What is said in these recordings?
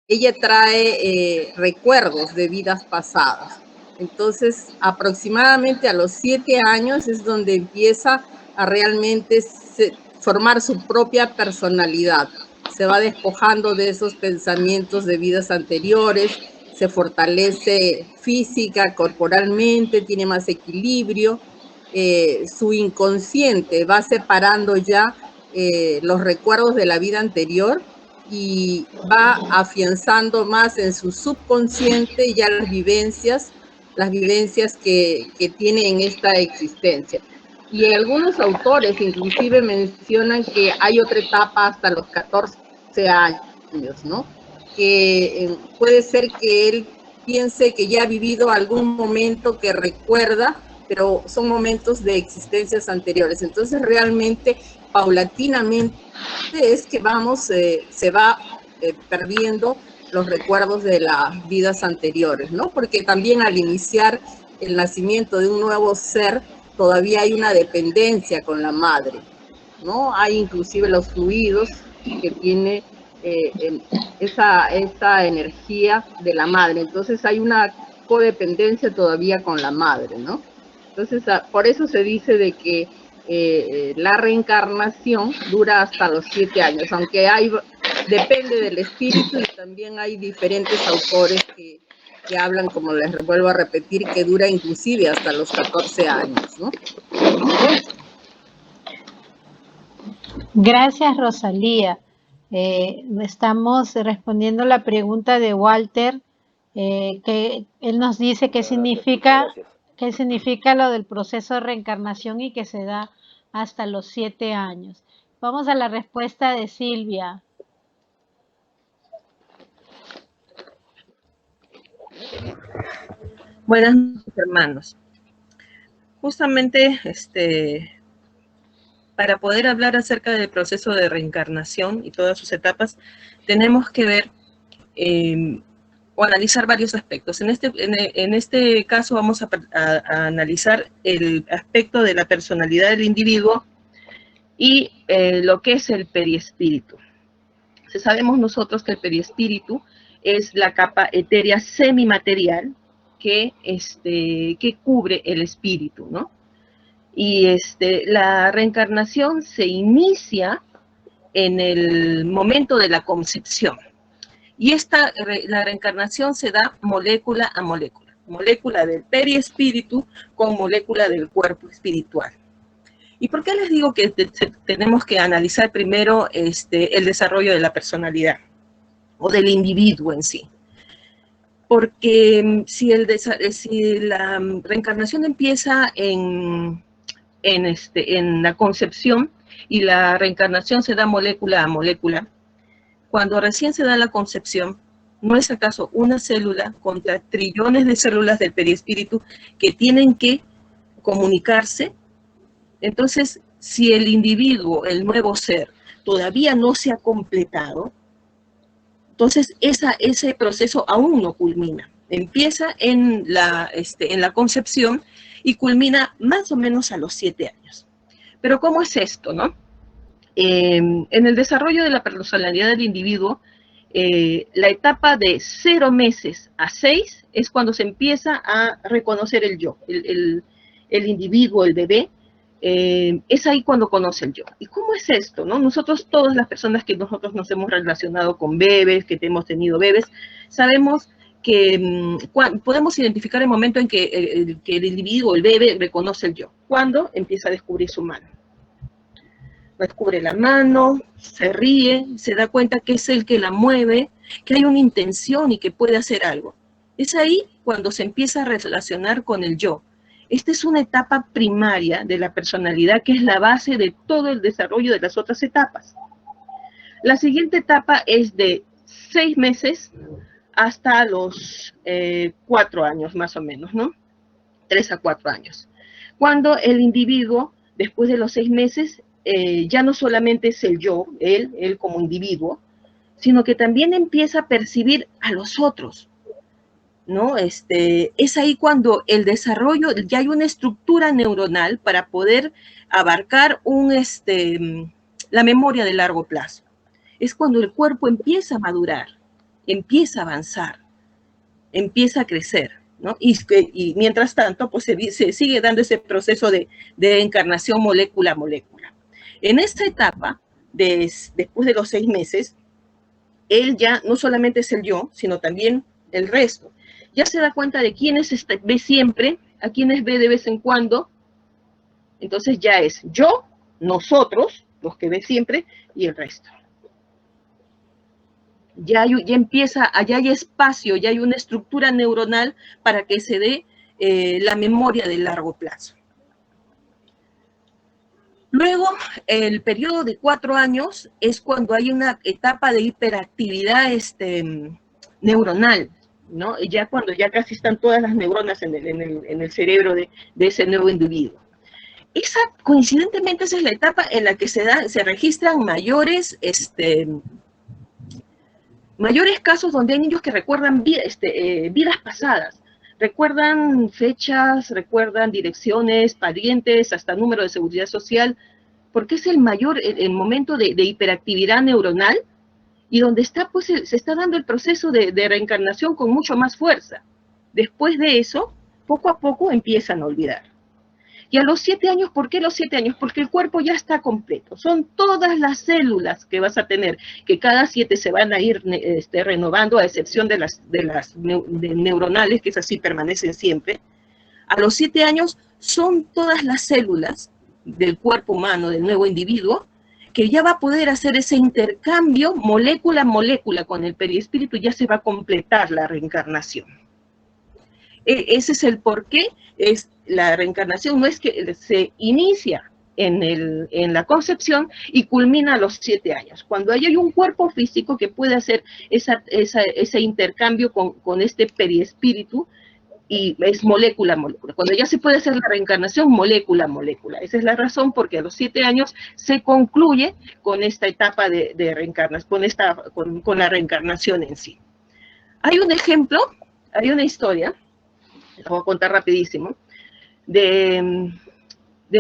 ella trae recuerdos de vidas pasadas. Entonces, aproximadamente a los 7 años es donde empieza a realmente formar su propia personalidad. Se va despojando de esos pensamientos de vidas anteriores, se fortalece física, corporalmente, tiene más equilibrio, su inconsciente va separando ya los recuerdos de la vida anterior y va afianzando más en su subconsciente ya las vivencias que tiene en esta existencia. Y algunos autores inclusive mencionan que hay otra etapa hasta los 14 años, ¿no? Que puede ser que él piense que ya ha vivido algún momento que recuerda, pero son momentos de existencias anteriores. Entonces realmente, paulatinamente, es que se va perdiendo los recuerdos de las vidas anteriores, ¿no? Porque también al iniciar el nacimiento de un nuevo ser, todavía hay una dependencia con la madre, ¿no? Hay inclusive los fluidos que tiene esa energía de la madre. Entonces hay una codependencia todavía con la madre, ¿no? Entonces, por eso se dice de que la reencarnación dura hasta los 7 años, aunque depende del espíritu y también hay diferentes autores que hablan, como les vuelvo a repetir, que dura inclusive hasta los 14 años, ¿no? Gracias, Rosalía. Estamos respondiendo la pregunta de Walter, que él nos dice qué significa lo del proceso de reencarnación y que se da hasta los 7 años. Vamos a la respuesta de Silvia. Buenas noches, hermanos. Justamente para poder hablar acerca del proceso de reencarnación y todas sus etapas, tenemos que ver o analizar varios aspectos. En este caso vamos a analizar el aspecto de la personalidad del individuo y lo que es el periespíritu. Sabemos nosotros que el periespíritu es la capa etérea semimaterial que cubre el espíritu, ¿no? Y la reencarnación se inicia en el momento de la concepción. Y la reencarnación se da molécula a molécula, molécula del periespíritu con molécula del cuerpo espiritual. ¿Y por qué les digo que tenemos que analizar primero el desarrollo de la personalidad o del individuo en sí? Porque si la reencarnación empieza en la concepción y la reencarnación se da molécula a molécula, cuando recién se da la concepción, ¿no es acaso una célula contra trillones de células del periespíritu que tienen que comunicarse? Entonces, si el individuo, el nuevo ser, todavía no se ha completado, entonces ese proceso aún no culmina. Empieza en la concepción y culmina más o menos a los 7 años. Pero ¿cómo es esto, no? En el desarrollo de la personalidad del individuo, la etapa de 0 meses a 6 es cuando se empieza a reconocer el yo, el individuo, el bebé. Es ahí cuando conoce el yo. ¿Y cómo es esto, no? Nosotros, todas las personas que nosotros nos hemos relacionado con bebés, que hemos tenido bebés, sabemos que podemos identificar el momento en que el individuo, el bebé, reconoce el yo. Cuando empieza a descubrir su mano. Descubre la mano, se ríe, se da cuenta que es el que la mueve, que hay una intención y que puede hacer algo. Es ahí cuando se empieza a relacionar con el yo. Esta es una etapa primaria de la personalidad que es la base de todo el desarrollo de las otras etapas. La siguiente etapa es de 6 meses hasta los 4 años más o menos, ¿no? 3 a 4 años. Cuando el individuo, después de los 6 meses, ya no solamente es el yo, él como individuo, sino que también empieza a percibir a los otros, ¿no? Es ahí cuando el desarrollo, ya hay una estructura neuronal para poder abarcar la memoria de largo plazo. Es cuando el cuerpo empieza a madurar empieza a avanzar, empieza a crecer, ¿no? Y mientras tanto, pues se sigue dando ese proceso de encarnación molécula a molécula. En esta etapa, después de los 6 meses, él ya no solamente es el yo, sino también el resto. Ya se da cuenta de quiénes ve siempre, a quienes ve de vez en cuando. Entonces ya es yo, nosotros, los que ve siempre, y el resto. Ya empieza, allá hay espacio, ya hay una estructura neuronal para que se dé la memoria de largo plazo. Luego, el periodo de 4 años es cuando hay una etapa de hiperactividad neuronal, ¿no? Ya cuando ya casi están todas las neuronas en el cerebro de ese nuevo individuo. Coincidentemente, esa es la etapa en la que se registran mayores casos donde hay niños que recuerdan vidas pasadas. Recuerdan fechas, recuerdan direcciones, parientes, hasta número de seguridad social, porque es el momento de hiperactividad neuronal y donde pues, se está dando el proceso de reencarnación con mucho más fuerza. Después de eso, poco a poco empiezan a olvidar. Y a los 7 años, ¿por qué los 7 años? Porque el cuerpo ya está completo. Son todas las células que vas a tener, que cada 7 se van a ir renovando, a excepción de las neuronales, que esas sí permanecen siempre. A los 7 años son todas las células del cuerpo humano, del nuevo individuo, que ya va a poder hacer ese intercambio molécula a molécula con el perispíritu, ya se va a completar la reencarnación. Ese es el porqué. La reencarnación no es que se inicia en la concepción y culmina a los 7 años. Cuando hay un cuerpo físico que puede hacer ese intercambio con este perispíritu, y es molécula a molécula. Cuando ya se puede hacer la reencarnación molécula a molécula. Esa es la razón porque a los 7 años se concluye con esta etapa de reencarnación, con la reencarnación en sí. Hay un ejemplo, hay una historia, la voy a contar rapidísimo, de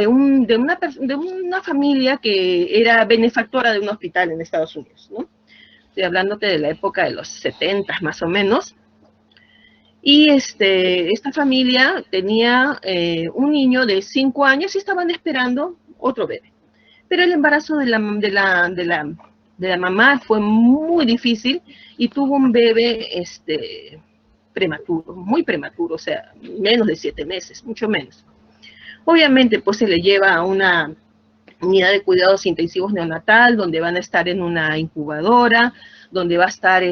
una familia que era benefactora de un hospital en Estados Unidos, ¿no? Estoy hablándote de la época de los 70 más o menos. Y esta familia tenía un niño de 5 años y estaban esperando otro bebé. Pero el embarazo de la mamá fue muy difícil y tuvo un bebé prematuro, muy prematuro, o sea, menos de 7 meses, mucho menos. Obviamente, pues se le lleva a una unidad de cuidados intensivos neonatal, donde van a estar en una incubadora, donde va a estar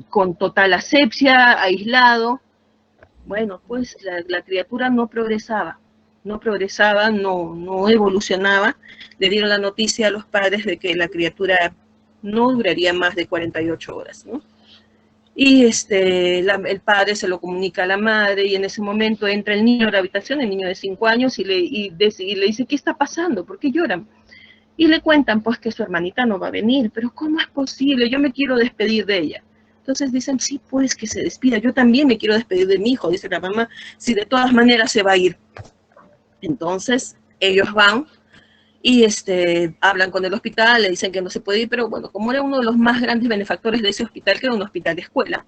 con total asepsia, aislado. Bueno, pues la criatura no progresaba, no evolucionaba. Le dieron la noticia a los padres de que la criatura no duraría más de 48 horas, ¿no? Y el padre se lo comunica a la madre y en ese momento entra el niño a la habitación, el niño de 5 años, y le dice, ¿qué está pasando? ¿Por qué lloran? Y le cuentan pues que su hermanita no va a venir, pero ¿cómo es posible? Yo me quiero despedir de ella. Entonces dicen, sí, pues que se despida, yo también me quiero despedir de mi hijo, dice la mamá, si de todas maneras se va a ir. Entonces ellos van y hablan con el hospital, le dicen que no se puede ir, pero bueno, como era uno de los más grandes benefactores de ese hospital, que era un hospital de escuela,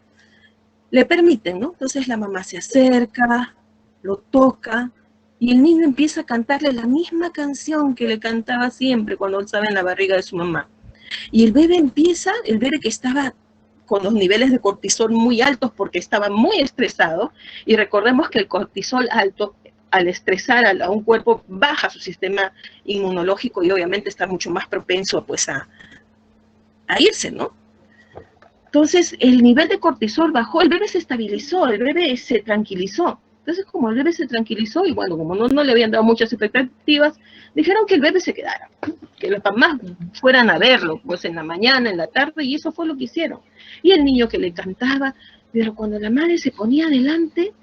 le permiten, ¿no? Entonces la mamá se acerca, lo toca, y el niño empieza a cantarle la misma canción que le cantaba siempre cuando estaba en la barriga de su mamá. Y el bebé que estaba con los niveles de cortisol muy altos porque estaba muy estresado, y recordemos que el cortisol alto, al estresar a un cuerpo, baja su sistema inmunológico y obviamente está mucho más propenso pues a irse, ¿no? Entonces el nivel de cortisol bajó, el bebé se estabilizó, el bebé se tranquilizó. Entonces, como el bebé se tranquilizó, y bueno, como no le habían dado muchas expectativas, dijeron que el bebé se quedara, que los papás fueran a verlo, pues en la mañana, en la tarde, y eso fue lo que hicieron. Y el niño que le cantaba, pero cuando la madre se ponía adelante,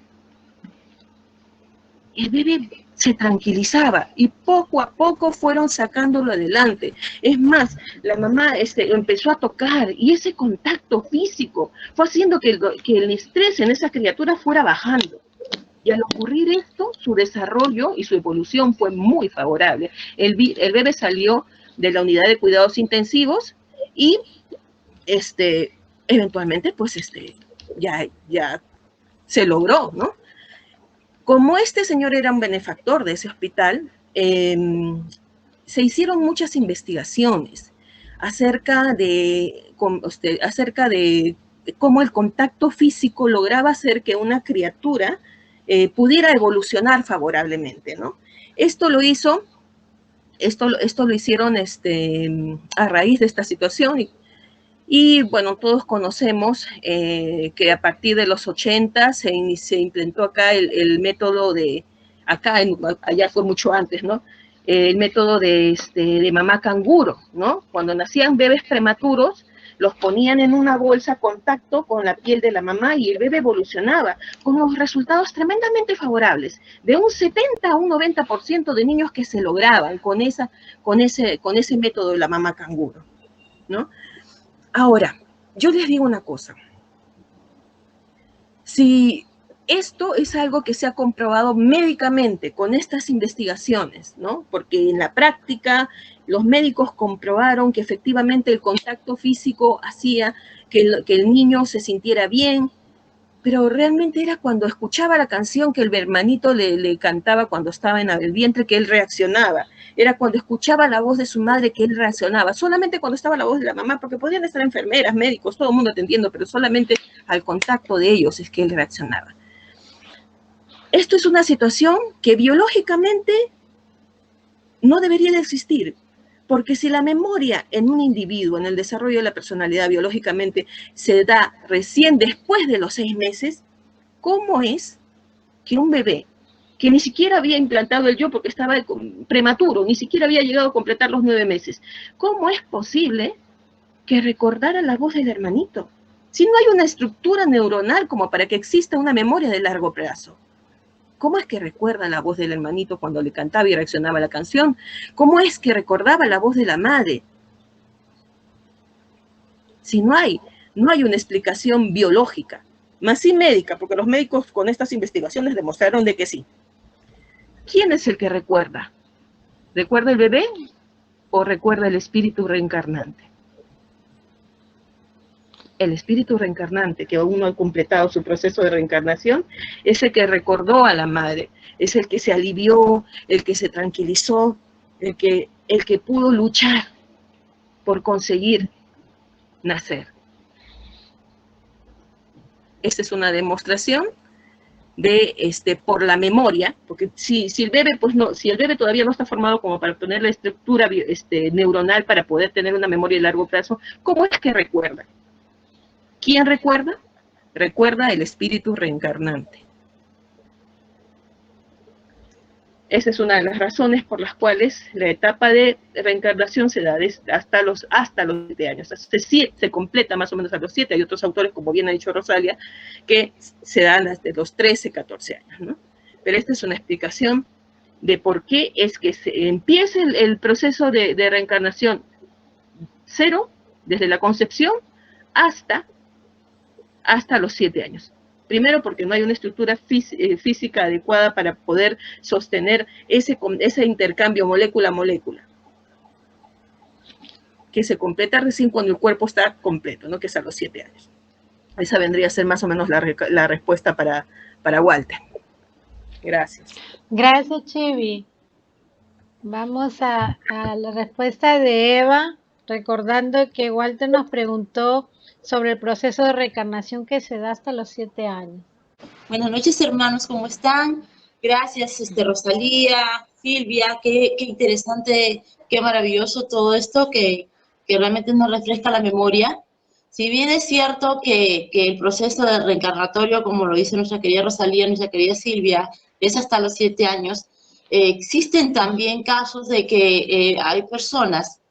el bebé se tranquilizaba, y poco a poco fueron sacándolo adelante. Es más, la mamá empezó a tocar, y ese contacto físico fue haciendo que el estrés en esa criatura fuera bajando. Y al ocurrir esto, su desarrollo y su evolución fue muy favorable. El bebé salió de la unidad de cuidados intensivos y eventualmente, pues, ya se logró, ¿no? Como este señor era un benefactor de ese hospital, se hicieron muchas investigaciones acerca de cómo el contacto físico lograba hacer que una criatura pudiera evolucionar favorablemente, ¿no? Esto lo hicieron a raíz de esta situación y bueno, todos conocemos que a partir de los 80 se implementó acá el método allá fue mucho antes, ¿no? El método de mamá canguro, ¿no? Cuando nacían bebés prematuros, los ponían en una bolsa a contacto con la piel de la mamá y el bebé evolucionaba con unos resultados tremendamente favorables, de un 70 a un 90% de niños que se lograban con ese método de la mamá canguro, ¿no? Ahora, yo les digo una cosa. Si esto es algo que se ha comprobado médicamente con estas investigaciones, ¿no? Porque en la práctica los médicos comprobaron que efectivamente el contacto físico hacía que el niño se sintiera bien, pero realmente era cuando escuchaba la canción que el hermanito le cantaba cuando estaba en el vientre que él reaccionaba. Era cuando escuchaba la voz de su madre que él reaccionaba. Solamente cuando estaba la voz de la mamá, porque podían estar enfermeras, médicos, todo el mundo atendiendo, pero solamente al contacto de ellos es que él reaccionaba. Esto es una situación que biológicamente no debería de existir. Porque si la memoria en un individuo, en el desarrollo de la personalidad biológicamente, se da recién después de los 6 meses, ¿cómo es que un bebé que ni siquiera había implantado el yo porque estaba prematuro, ni siquiera había llegado a completar los 9 meses, cómo es posible que recordara la voz del hermanito? Si no hay una estructura neuronal como para que exista una memoria de largo plazo. ¿Cómo es que recuerda la voz del hermanito cuando le cantaba y reaccionaba a la canción? ¿Cómo es que recordaba la voz de la madre? Si no hay una explicación biológica, más sí médica, porque los médicos con estas investigaciones demostraron de que sí. ¿Quién es el que recuerda? ¿Recuerda el bebé o recuerda el espíritu reencarnante? El espíritu reencarnante, que aún no ha completado su proceso de reencarnación, es el que recordó a la madre, es el que se alivió, el que se tranquilizó, el que pudo luchar por conseguir nacer. Esta es una demostración de por la memoria, porque si el bebé todavía no está formado como para tener la estructura neuronal para poder tener una memoria de largo plazo, ¿cómo es que recuerda? ¿Quién recuerda? Recuerda el espíritu reencarnante. Esa es una de las razones por las cuales la etapa de reencarnación se da hasta los 7 años. Se completa más o menos a los 7. Hay otros autores, como bien ha dicho Rosalia, que se dan desde los 13, 14 años, ¿no? Pero esta es una explicación de por qué es que se empieza el proceso de reencarnación cero, desde la concepción hasta los 7 años. Primero, porque no hay una estructura física adecuada para poder sostener ese intercambio molécula-molécula, que se completa recién cuando el cuerpo está completo, ¿no? Que es a los 7 años. Esa vendría a ser más o menos la respuesta para Walter. Gracias. Gracias, Chivi. Vamos a la respuesta de Eva, recordando que Walter nos preguntó sobre el proceso de reencarnación que se da hasta los 7 años. Buenas noches, hermanos, ¿cómo están? Gracias, Rosalía, Silvia, qué interesante, qué maravilloso todo esto que realmente nos refresca la memoria. Si bien es cierto que el proceso de reencarnatorio, como lo dice nuestra querida Rosalía, nuestra querida Silvia, es hasta los 7 años, existen también casos de que hay personas,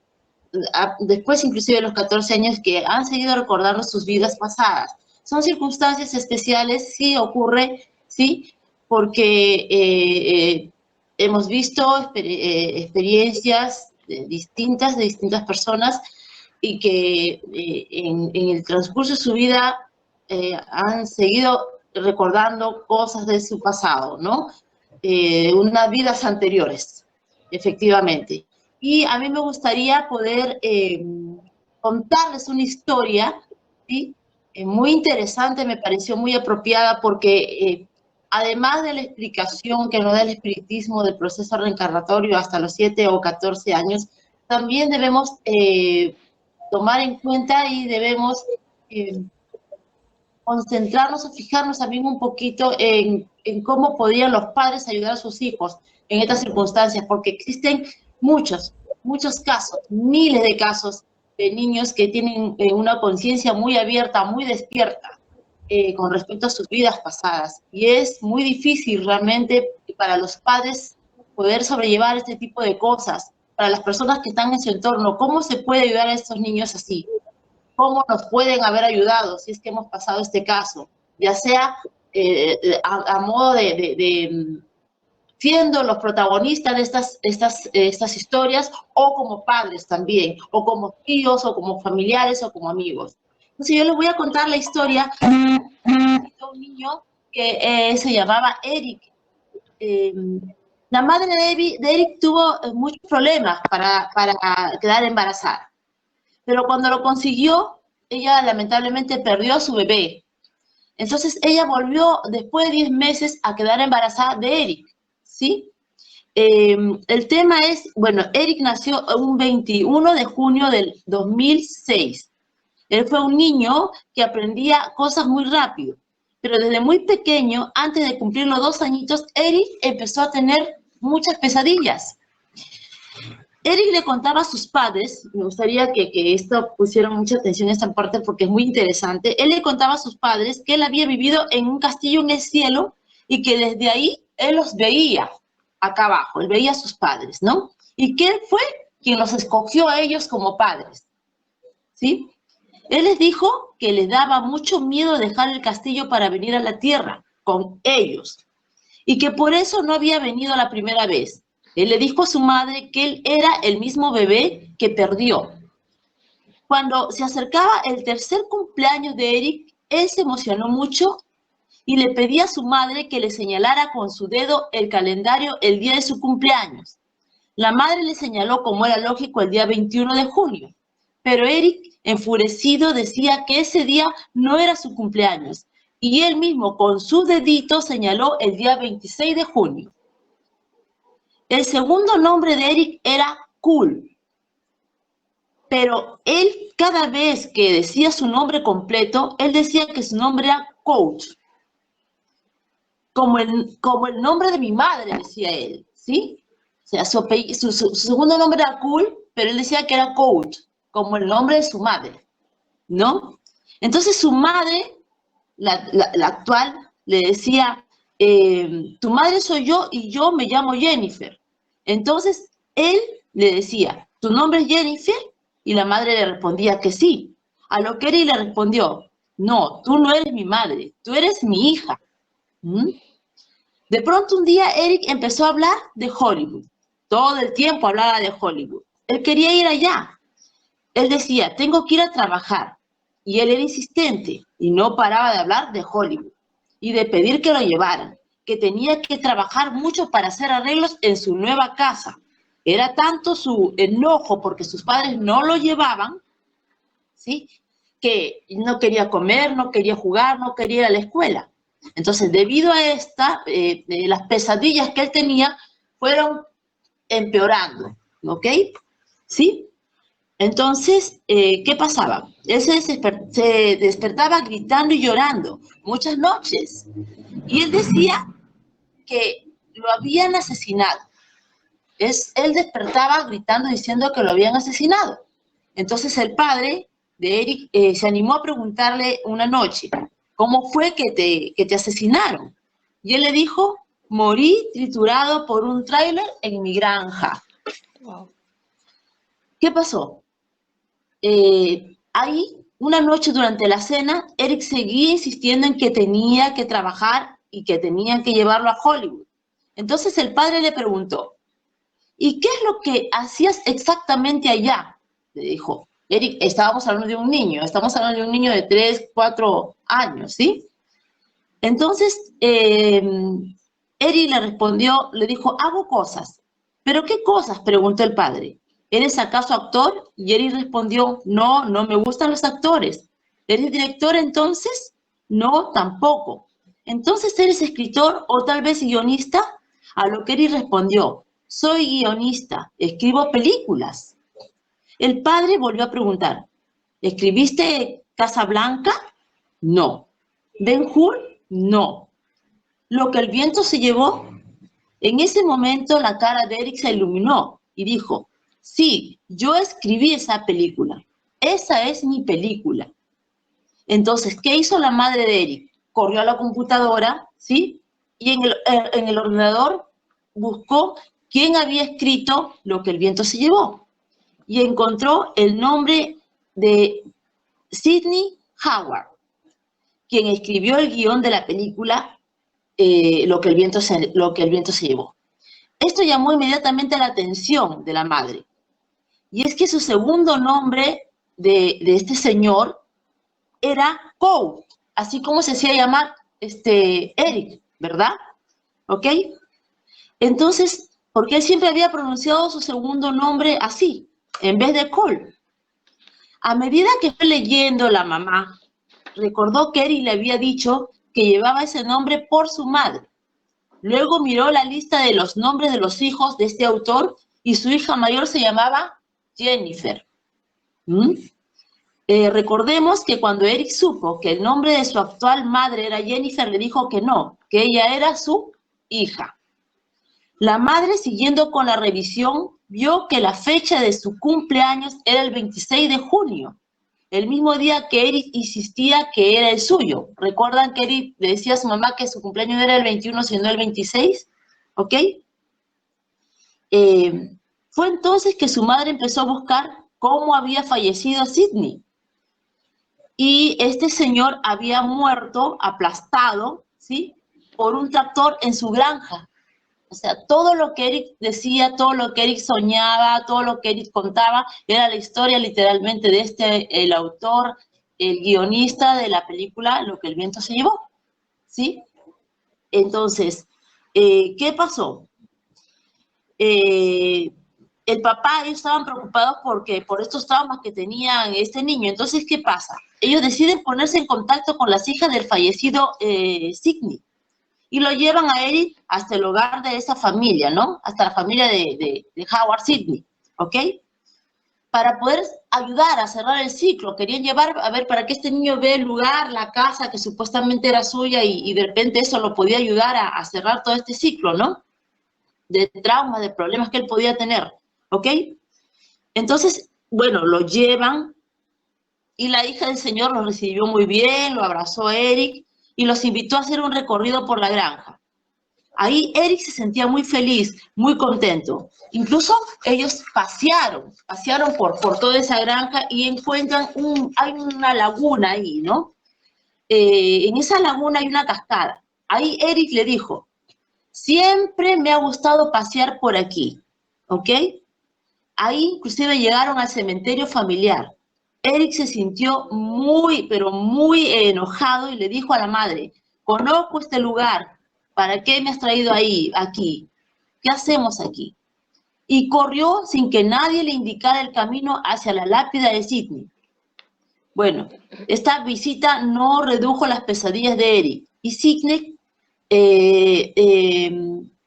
después inclusive de los 14 años, que han seguido recordando sus vidas pasadas. Son circunstancias especiales, sí ocurre, sí, porque hemos visto experiencias de distintas personas y que en el transcurso de su vida han seguido recordando cosas de su pasado, ¿no? Unas vidas anteriores, efectivamente. Y a mí me gustaría poder contarles una historia, ¿sí? muy interesante, me pareció muy apropiada porque además de la explicación que nos da el espiritismo del proceso reencarnatorio hasta los 7 o 14 años, también debemos tomar en cuenta y debemos concentrarnos o fijarnos también un poquito en cómo podrían los padres ayudar a sus hijos en estas circunstancias, porque existen muchos casos, miles de casos de niños que tienen una conciencia muy abierta, muy despierta con respecto a sus vidas pasadas. Y es muy difícil realmente para los padres poder sobrellevar este tipo de cosas, para las personas que están en su entorno. ¿Cómo se puede ayudar a estos niños así? ¿Cómo nos pueden haber ayudado si es que hemos pasado este caso? Ya sea a modo de siendo los protagonistas de estas historias, o como padres también, o como tíos, o como familiares, o como amigos. Entonces yo les voy a contar la historia de un niño que se llamaba Eric. La madre de Eric tuvo muchos problemas para quedar embarazada, pero cuando lo consiguió, ella lamentablemente perdió a su bebé. Entonces ella volvió después de 10 meses a quedar embarazada de Eric, ¿sí? El tema es, bueno, Eric nació un 21 de junio del 2006. Él fue un niño que aprendía cosas muy rápido, pero desde muy pequeño, antes de cumplir los 2 añitos, Eric empezó a tener muchas pesadillas. Eric le contaba a sus padres, me gustaría que esto pusieran mucha atención a esta parte porque es muy interesante, él le contaba a sus padres que él había vivido en un castillo en el cielo y que desde ahí él los veía acá abajo, él veía a sus padres, ¿no? Y que él fue quien los escogió a ellos como padres, ¿sí? Él les dijo que les daba mucho miedo dejar el castillo para venir a la tierra con ellos y que por eso no había venido la primera vez. Él le dijo a su madre que él era el mismo bebé que perdió. Cuando se acercaba el tercer cumpleaños de Eric, él se emocionó mucho y le pedía a su madre que le señalara con su dedo el calendario el día de su cumpleaños. La madre le señaló, como era lógico, el día 21 de junio, pero Eric, enfurecido, decía que ese día no era su cumpleaños y él mismo con su dedito señaló el día 26 de junio. El segundo nombre de Eric era Cool, pero él cada vez que decía su nombre completo, él decía que su nombre era Coach, como el nombre de mi madre, decía él, ¿sí? O sea, su segundo nombre era Cool, pero él decía que era Coach, como el nombre de su madre, ¿no? Entonces su madre, la actual, le decía, tu madre soy yo y yo me llamo Jennifer. Entonces él le decía, ¿tu nombre es Jennifer? Y la madre le respondía que sí. A lo que Eric le respondió, no, tú no eres mi madre, tú eres mi hija. ¿Mm? De pronto un día Eric empezó a hablar de Hollywood. Todo el tiempo hablaba de Hollywood. Él quería ir allá. Él decía, tengo que ir a trabajar. Y él era insistente y no paraba de hablar de Hollywood y de pedir que lo llevaran, que tenía que trabajar mucho para hacer arreglos en su nueva casa. Era tanto su enojo porque sus padres no lo llevaban, ¿sí?, que no quería comer, no quería jugar, no quería ir a la escuela. Entonces, debido a las pesadillas que él tenía fueron empeorando, ¿ok? ¿Sí? Entonces, ¿qué pasaba? Él se despertaba gritando y llorando muchas noches. Y él decía que lo habían asesinado. Él despertaba gritando diciendo que lo habían asesinado. Entonces el padre de Eric se animó a preguntarle una noche, ¿cómo fue que te asesinaron? Y él le dijo, morí triturado por un tráiler en mi granja. Wow. ¿Qué pasó? Ahí, una noche durante la cena, Eric seguía insistiendo en que tenía que trabajar y que tenían que llevarlo a Hollywood. Entonces el padre le preguntó, ¿y qué es lo que hacías exactamente allá? Le dijo. Eric, estamos hablando de un niño de 3, 4 años, ¿sí? Entonces, Eric le respondió, le dijo, hago cosas. ¿Pero qué cosas?, preguntó el padre. ¿Eres acaso actor? Y Eric respondió, no, no me gustan los actores. ¿Eres director entonces? No, tampoco. ¿Entonces eres escritor o tal vez guionista? A lo que Eric respondió, soy guionista, escribo películas. El padre volvió a preguntar, ¿escribiste Casablanca? No. ¿Ben-Hur? No. ¿Lo que el viento se llevó? En ese momento la cara de Eric se iluminó y dijo, sí, yo escribí esa película. Esa es mi película. Entonces, ¿qué hizo la madre de Eric? Corrió a la computadora, ¿sí? Y en el ordenador buscó quién había escrito Lo que el viento se llevó. Y encontró el nombre de Sidney Howard, quien escribió el guión de la película Lo que el viento se llevó. Esto llamó inmediatamente la atención de la madre. Y es que su segundo nombre de este señor era Cole, así como se hacía llamar Eric, ¿verdad? ¿Ok? Entonces, porque él siempre había pronunciado su segundo nombre así, en vez de Cole. A medida que fue leyendo la mamá, recordó que Eric le había dicho que llevaba ese nombre por su madre. Luego miró la lista de los nombres de los hijos de este autor y su hija mayor se llamaba Jennifer. Recordemos que cuando Eric supo que el nombre de su actual madre era Jennifer, le dijo que no, que ella era su hija. La madre, siguiendo con la revisión, vio que la fecha de su cumpleaños era el 26 de junio, el mismo día que Eric insistía que era el suyo. ¿Recuerdan que Eric le decía a su mamá que su cumpleaños era el 21, sino el 26? ¿Ok? Fue entonces que su madre empezó a buscar cómo había fallecido Sidney. Y este señor había muerto aplastado, ¿sí?, por un tractor en su granja. O sea, todo lo que Eric decía, todo lo que Eric soñaba, todo lo que Eric contaba, era la historia literalmente de el autor, el guionista de la película Lo que el viento se llevó, ¿sí? Entonces, ¿qué pasó? El papá, ellos estaban preocupados por estos traumas que tenía este niño. Entonces, ¿qué pasa? Ellos deciden ponerse en contacto con las hijas del fallecido Sidney y lo llevan a Eric hasta el hogar de esa familia, ¿no? Hasta la familia de Howard Sidney, ¿ok? Para poder ayudar a cerrar el ciclo. Querían llevar, a ver, para que este niño vea el lugar, la casa que supuestamente era suya y de repente eso lo podía ayudar a cerrar todo este ciclo, ¿no? De traumas, de problemas que él podía tener, ¿ok? Entonces, bueno, lo llevan y la hija del señor lo recibió muy bien, lo abrazó a Eric y los invitó a hacer un recorrido por la granja. Ahí Eric se sentía muy feliz, muy contento. Incluso ellos pasearon por toda esa granja y encuentran hay una laguna ahí, ¿no? En esa laguna hay una cascada. Ahí Eric le dijo, siempre me ha gustado pasear por aquí, ¿ok? Ahí inclusive llegaron al cementerio familiar. Eric se sintió muy, pero muy enojado y le dijo a la madre, conozco este lugar, ¿para qué me has traído aquí? ¿Qué hacemos aquí? Y corrió sin que nadie le indicara el camino hacia la lápida de Sidney. Bueno, esta visita no redujo las pesadillas de Eric y Sidney,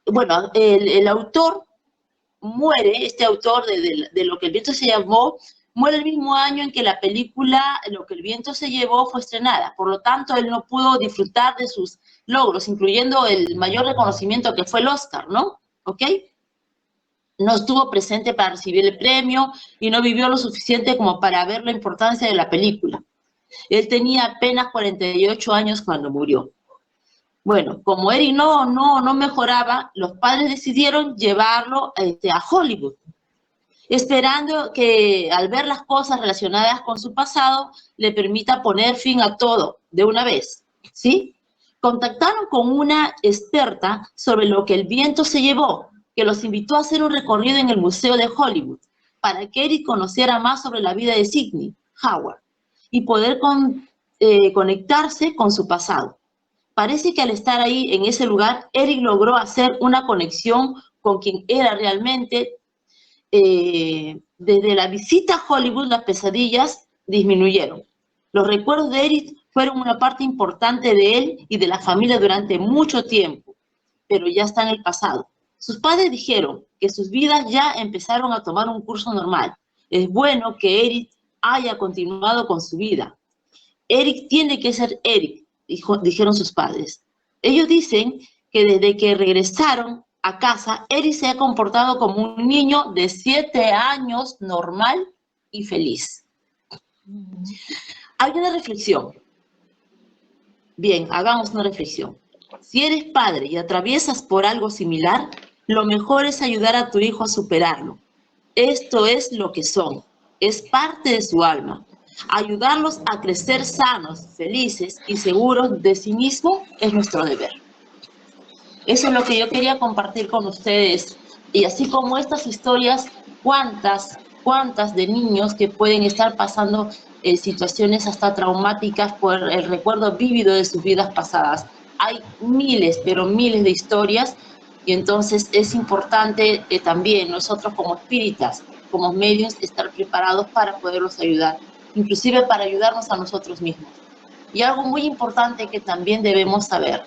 bueno, el autor muere, este autor de Lo que el viento se llevó, muere el mismo año en que la película Lo que el viento se llevó fue estrenada. Por lo tanto, él no pudo disfrutar de sus logros, incluyendo el mayor reconocimiento que fue el Oscar, ¿no? ¿Ok? No estuvo presente para recibir el premio y no vivió lo suficiente como para ver la importancia de la película. Él tenía apenas 48 años cuando murió. Bueno, como Eric no mejoraba, los padres decidieron llevarlo a Hollywood, esperando que al ver las cosas relacionadas con su pasado, le permita poner fin a todo de una vez, ¿sí? Contactaron con una experta sobre Lo que el viento se llevó, que los invitó a hacer un recorrido en el Museo de Hollywood, para que Eric conociera más sobre la vida de Sidney Howard y poder conectarse con su pasado. Parece que al estar ahí en ese lugar, Eric logró hacer una conexión con quien era realmente. Desde la visita a Hollywood, las pesadillas disminuyeron. Los recuerdos de Eric fueron una parte importante de él y de la familia durante mucho tiempo, pero ya está en el pasado. Sus padres dijeron que sus vidas ya empezaron a tomar un curso normal. Es bueno que Eric haya continuado con su vida. Eric tiene que ser Eric, dijeron sus padres. Ellos dicen que desde que regresaron a casa, Eric se ha comportado como un niño de 7 años normal y feliz. Hay una reflexión. Bien, hagamos una reflexión. Si eres padre y atraviesas por algo similar, lo mejor es ayudar a tu hijo a superarlo. Esto es lo que son, es parte de su alma. Ayudarlos a crecer sanos, felices y seguros de sí mismos es nuestro deber. Eso es lo que yo quería compartir con ustedes. Y así como estas historias, cuántas de niños que pueden estar pasando situaciones hasta traumáticas por el recuerdo vívido de sus vidas pasadas. Hay miles, pero miles de historias, y entonces es importante también nosotros como espíritas, como medios, estar preparados para poderlos ayudar, inclusive para ayudarnos a nosotros mismos. Y algo muy importante que también debemos saber,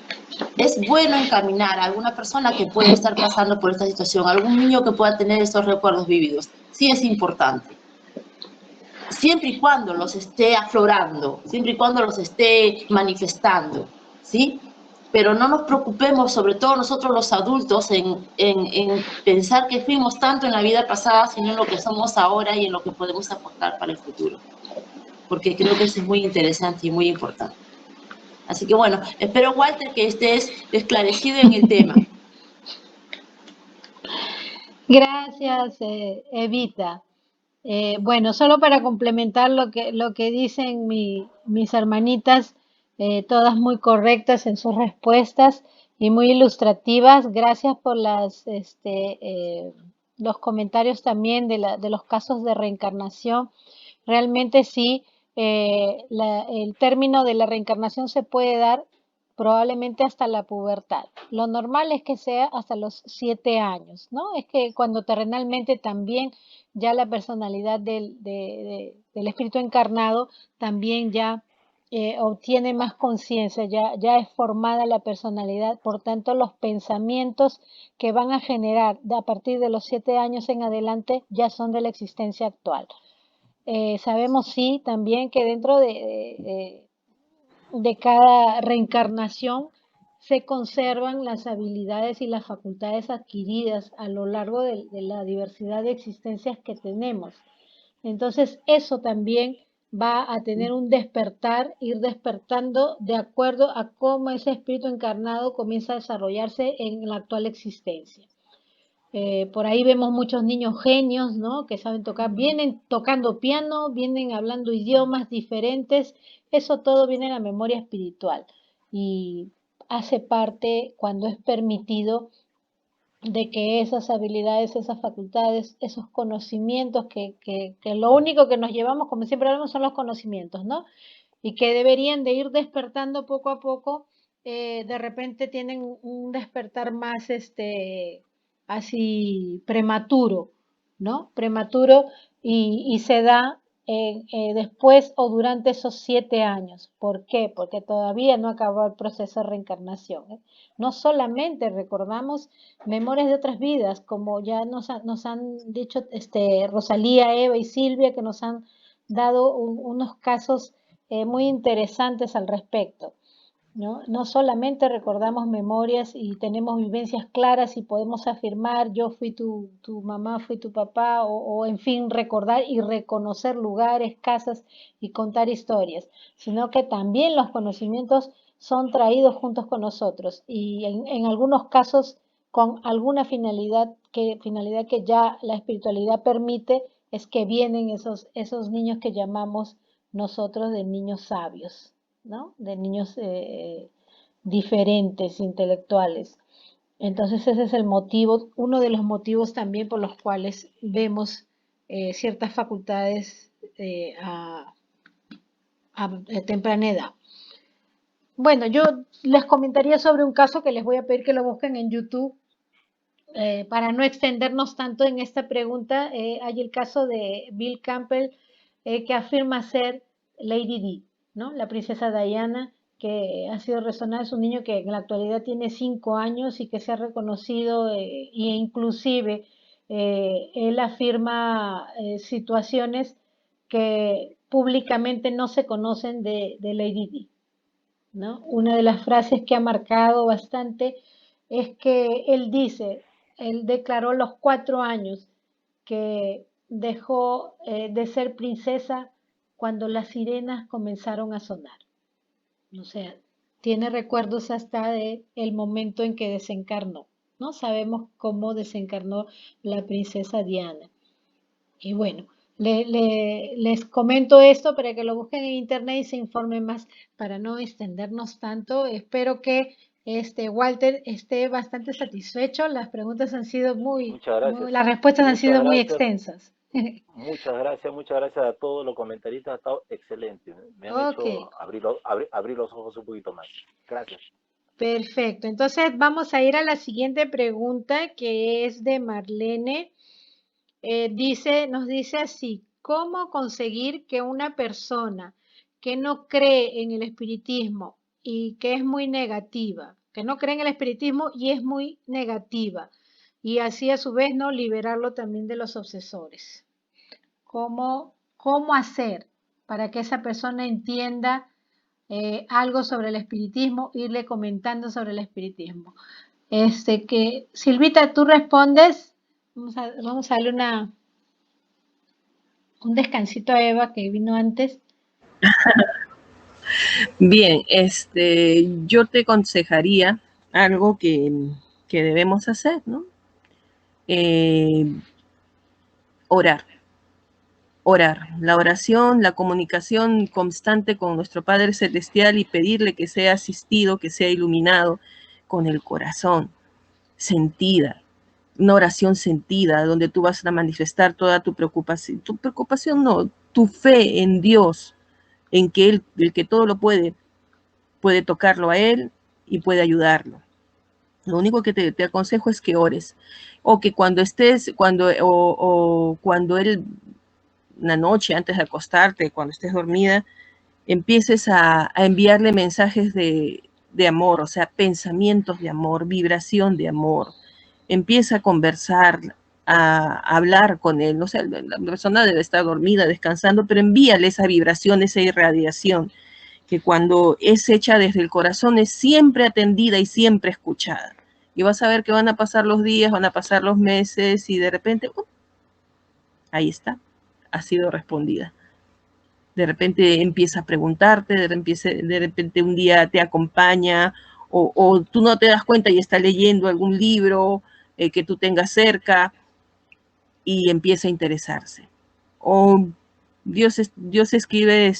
es bueno encaminar a alguna persona que puede estar pasando por esta situación, algún niño que pueda tener estos recuerdos vívidos. Sí es importante. Siempre y cuando los esté aflorando, siempre y cuando los esté manifestando, ¿sí? Pero no nos preocupemos, sobre todo nosotros los adultos, en pensar que fuimos tanto en la vida pasada, sino en lo que somos ahora y en lo que podemos aportar para el futuro. Porque creo que eso es muy interesante y muy importante. Así que bueno, espero, Walter, que estés esclarecido en el tema. Gracias, Evita. Bueno, solo para complementar lo que dicen mis hermanitas, todas muy correctas en sus respuestas y muy ilustrativas. Gracias por los comentarios también de los casos de reencarnación. Realmente sí, el término de la reencarnación se puede dar probablemente hasta la pubertad. Lo normal es que sea hasta los 7 años, ¿no? Es que cuando terrenalmente también ya la personalidad del espíritu encarnado también ya obtiene más conciencia, ya es formada la personalidad, por tanto los pensamientos que van a generar a partir de los 7 años en adelante ya son de la existencia actual. Sabemos sí también que dentro de cada reencarnación se conservan las habilidades y las facultades adquiridas a lo largo de la diversidad de existencias que tenemos. Entonces, eso también va a tener un despertar, ir despertando de acuerdo a cómo ese espíritu encarnado comienza a desarrollarse en la actual existencia. Por ahí vemos muchos niños genios, ¿no? Que saben tocar, vienen tocando piano, vienen hablando idiomas diferentes, eso todo viene en la memoria espiritual y hace parte, cuando es permitido, de que esas habilidades, esas facultades, esos conocimientos, que lo único que nos llevamos, como siempre hablamos, son los conocimientos, ¿no? Y que deberían de ir despertando poco a poco, de repente tienen un despertar más así prematuro, ¿no? Prematuro y se da después o durante esos 7 años. ¿Por qué? Porque todavía no acabó el proceso de reencarnación, ¿eh? No solamente recordamos memorias de otras vidas, como ya nos han dicho Rosalía, Eva y Silvia, que nos han dado unos casos muy interesantes al respecto, ¿no? No solamente recordamos memorias y tenemos vivencias claras y podemos afirmar yo fui tu mamá, fui tu papá o en fin recordar y reconocer lugares, casas y contar historias, sino que también los conocimientos son traídos juntos con nosotros y en algunos casos con alguna finalidad que ya la espiritualidad permite, es que vienen esos niños que llamamos nosotros de niños sabios, ¿no? De niños diferentes, intelectuales. Entonces ese es el motivo, uno de los motivos también por los cuales vemos ciertas facultades a temprana edad. Bueno, yo les comentaría sobre un caso que les voy a pedir que lo busquen en YouTube. Para no extendernos tanto en esta pregunta, hay el caso de Bill Campbell, que afirma ser Lady D. ¿no? La princesa Diana, que ha sido resonada, es un niño que en la actualidad tiene 5 años y que se ha reconocido e inclusive él afirma situaciones que públicamente no se conocen de Lady Di, ¿no? Una de las frases que ha marcado bastante es que él dice, él declaró a los 4 años que dejó de ser princesa cuando las sirenas comenzaron a sonar. O sea, tiene recuerdos hasta de el momento en que desencarnó. No sabemos cómo desencarnó la princesa Diana. Y bueno, les comento esto para que lo busquen en internet y se informen más para no extendernos tanto. Espero que Walter esté bastante satisfecho. Las preguntas han sido Muchas gracias. las respuestas han Muchas sido muy gracias. extensas. Muchas gracias a todos los comentaristas, ha estado excelente. Me han Ok, hecho abrir los ojos un poquito más. Gracias. perfecto. Entonces vamos a ir a la siguiente pregunta que es de Marlene. Nos dice así, ¿cómo conseguir que una persona que no cree en el espiritismo y que es muy negativa, que no cree en el espiritismo y es muy negativa, y así a su vez no liberarlo también de los obsesores? ¿Cómo hacer para que esa persona entienda algo sobre el espiritismo, irle comentando sobre el espiritismo? Silvita, tú respondes. Vamos a darle un descansito a Eva que vino antes. Bien, yo te aconsejaría algo que debemos hacer, ¿no? Orar. La oración, la comunicación constante con nuestro Padre Celestial y pedirle que sea asistido, que sea iluminado con el corazón, sentida, una oración sentida, donde tú vas a manifestar toda tu preocupación no, tu fe en Dios, en que Él, el que todo lo puede tocarlo a Él y puede ayudarlo. Lo único que te aconsejo es que ores, o que cuando cuando Él, una noche antes de acostarte, cuando estés dormida, empieces a enviarle mensajes de amor, o sea, pensamientos de amor, vibración de amor. Empieza a conversar, a hablar con él. O sea, la persona debe estar dormida, descansando, pero envíale esa vibración, esa irradiación, que cuando es hecha desde el corazón es siempre atendida y siempre escuchada. Y vas a ver que van a pasar los días, van a pasar los meses y de repente, ahí está, ha sido respondida. De repente empieza a preguntarte, de repente un día te acompaña o tú no te das cuenta y está leyendo algún libro que tú tengas cerca y empieza a interesarse. O Dios escribe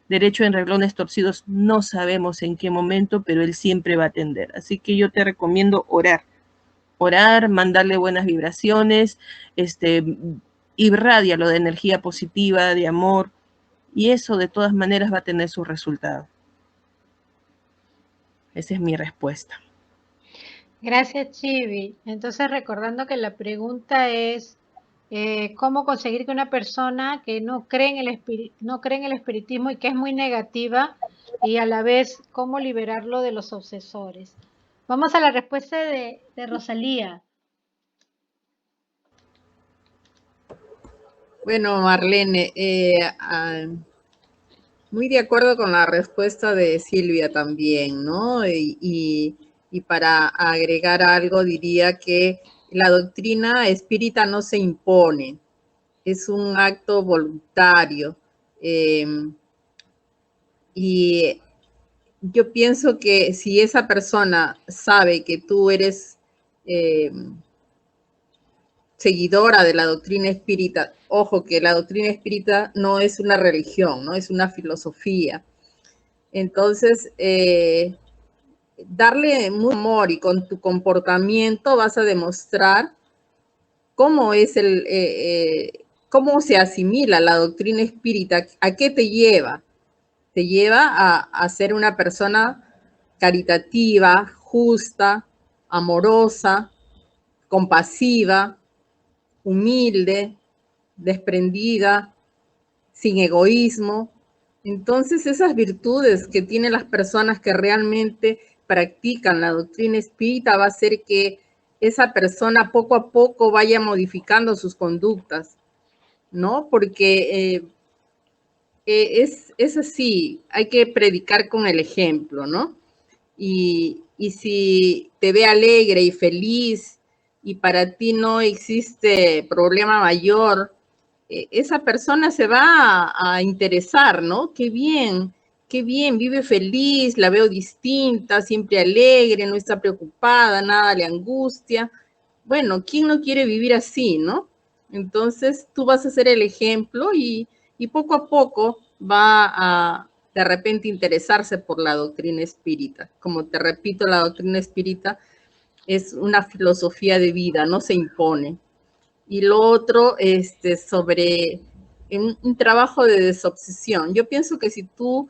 derecho en renglones torcidos, no sabemos en qué momento, pero Él siempre va a atender. Así que yo te recomiendo orar, mandarle buenas vibraciones, irradialo de energía positiva, de amor, y eso de todas maneras va a tener su resultado. Esa es mi respuesta. Gracias, Chivi. Entonces, recordando que la pregunta es cómo conseguir que una persona que no cree en el espiritismo y que es muy negativa y a la vez cómo liberarlo de los obsesores. Vamos a la respuesta de Rosalía. Bueno, Marlene, muy de acuerdo con la respuesta de Silvia también, ¿no? Y para agregar algo, diría que la doctrina espírita no se impone, es un acto voluntario. Y yo pienso que si esa persona sabe que tú eres seguidora de la doctrina espírita, ojo que la doctrina espírita no es una religión, no es una filosofía. Entonces, darle mucho amor y con tu comportamiento vas a demostrar cómo es cómo se asimila la doctrina espírita, a qué te lleva. Te lleva a ser una persona caritativa, justa, amorosa, compasiva, humilde, desprendida, sin egoísmo, Entonces, esas virtudes que tienen las personas que realmente practican la doctrina espírita va a hacer que esa persona poco a poco vaya modificando sus conductas, ¿no? Porque es así, hay que predicar con el ejemplo, ¿no? Y si te ve alegre y feliz y para ti no existe problema mayor, esa persona se va a interesar, ¿no? Qué bien, vive feliz, la veo distinta, siempre alegre, no está preocupada, nada le angustia. Bueno, ¿quién no quiere vivir así, no? Entonces tú vas a ser el ejemplo y poco a poco va a de repente interesarse por la doctrina espírita. Como te repito, la doctrina espírita es una filosofía de vida, no se impone. Y lo otro, sobre un trabajo de desobsesión. Yo pienso que si tú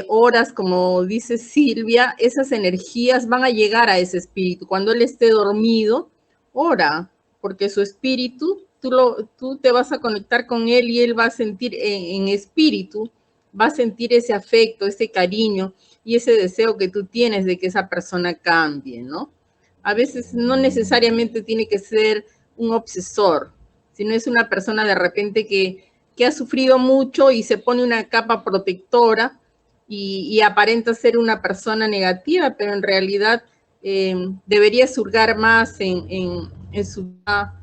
oras, como dice Silvia, esas energías van a llegar a ese espíritu. Cuando él esté dormido, ora, porque su espíritu, tú te vas a conectar con él y él va a sentir en espíritu, va a sentir ese afecto, ese cariño y ese deseo que tú tienes de que esa persona cambie, ¿no? A veces no necesariamente tiene que ser un obsesor, sino es una persona de repente que ha sufrido mucho y se pone una capa protectora y aparenta ser una persona negativa, pero en realidad debería surgar más en su vida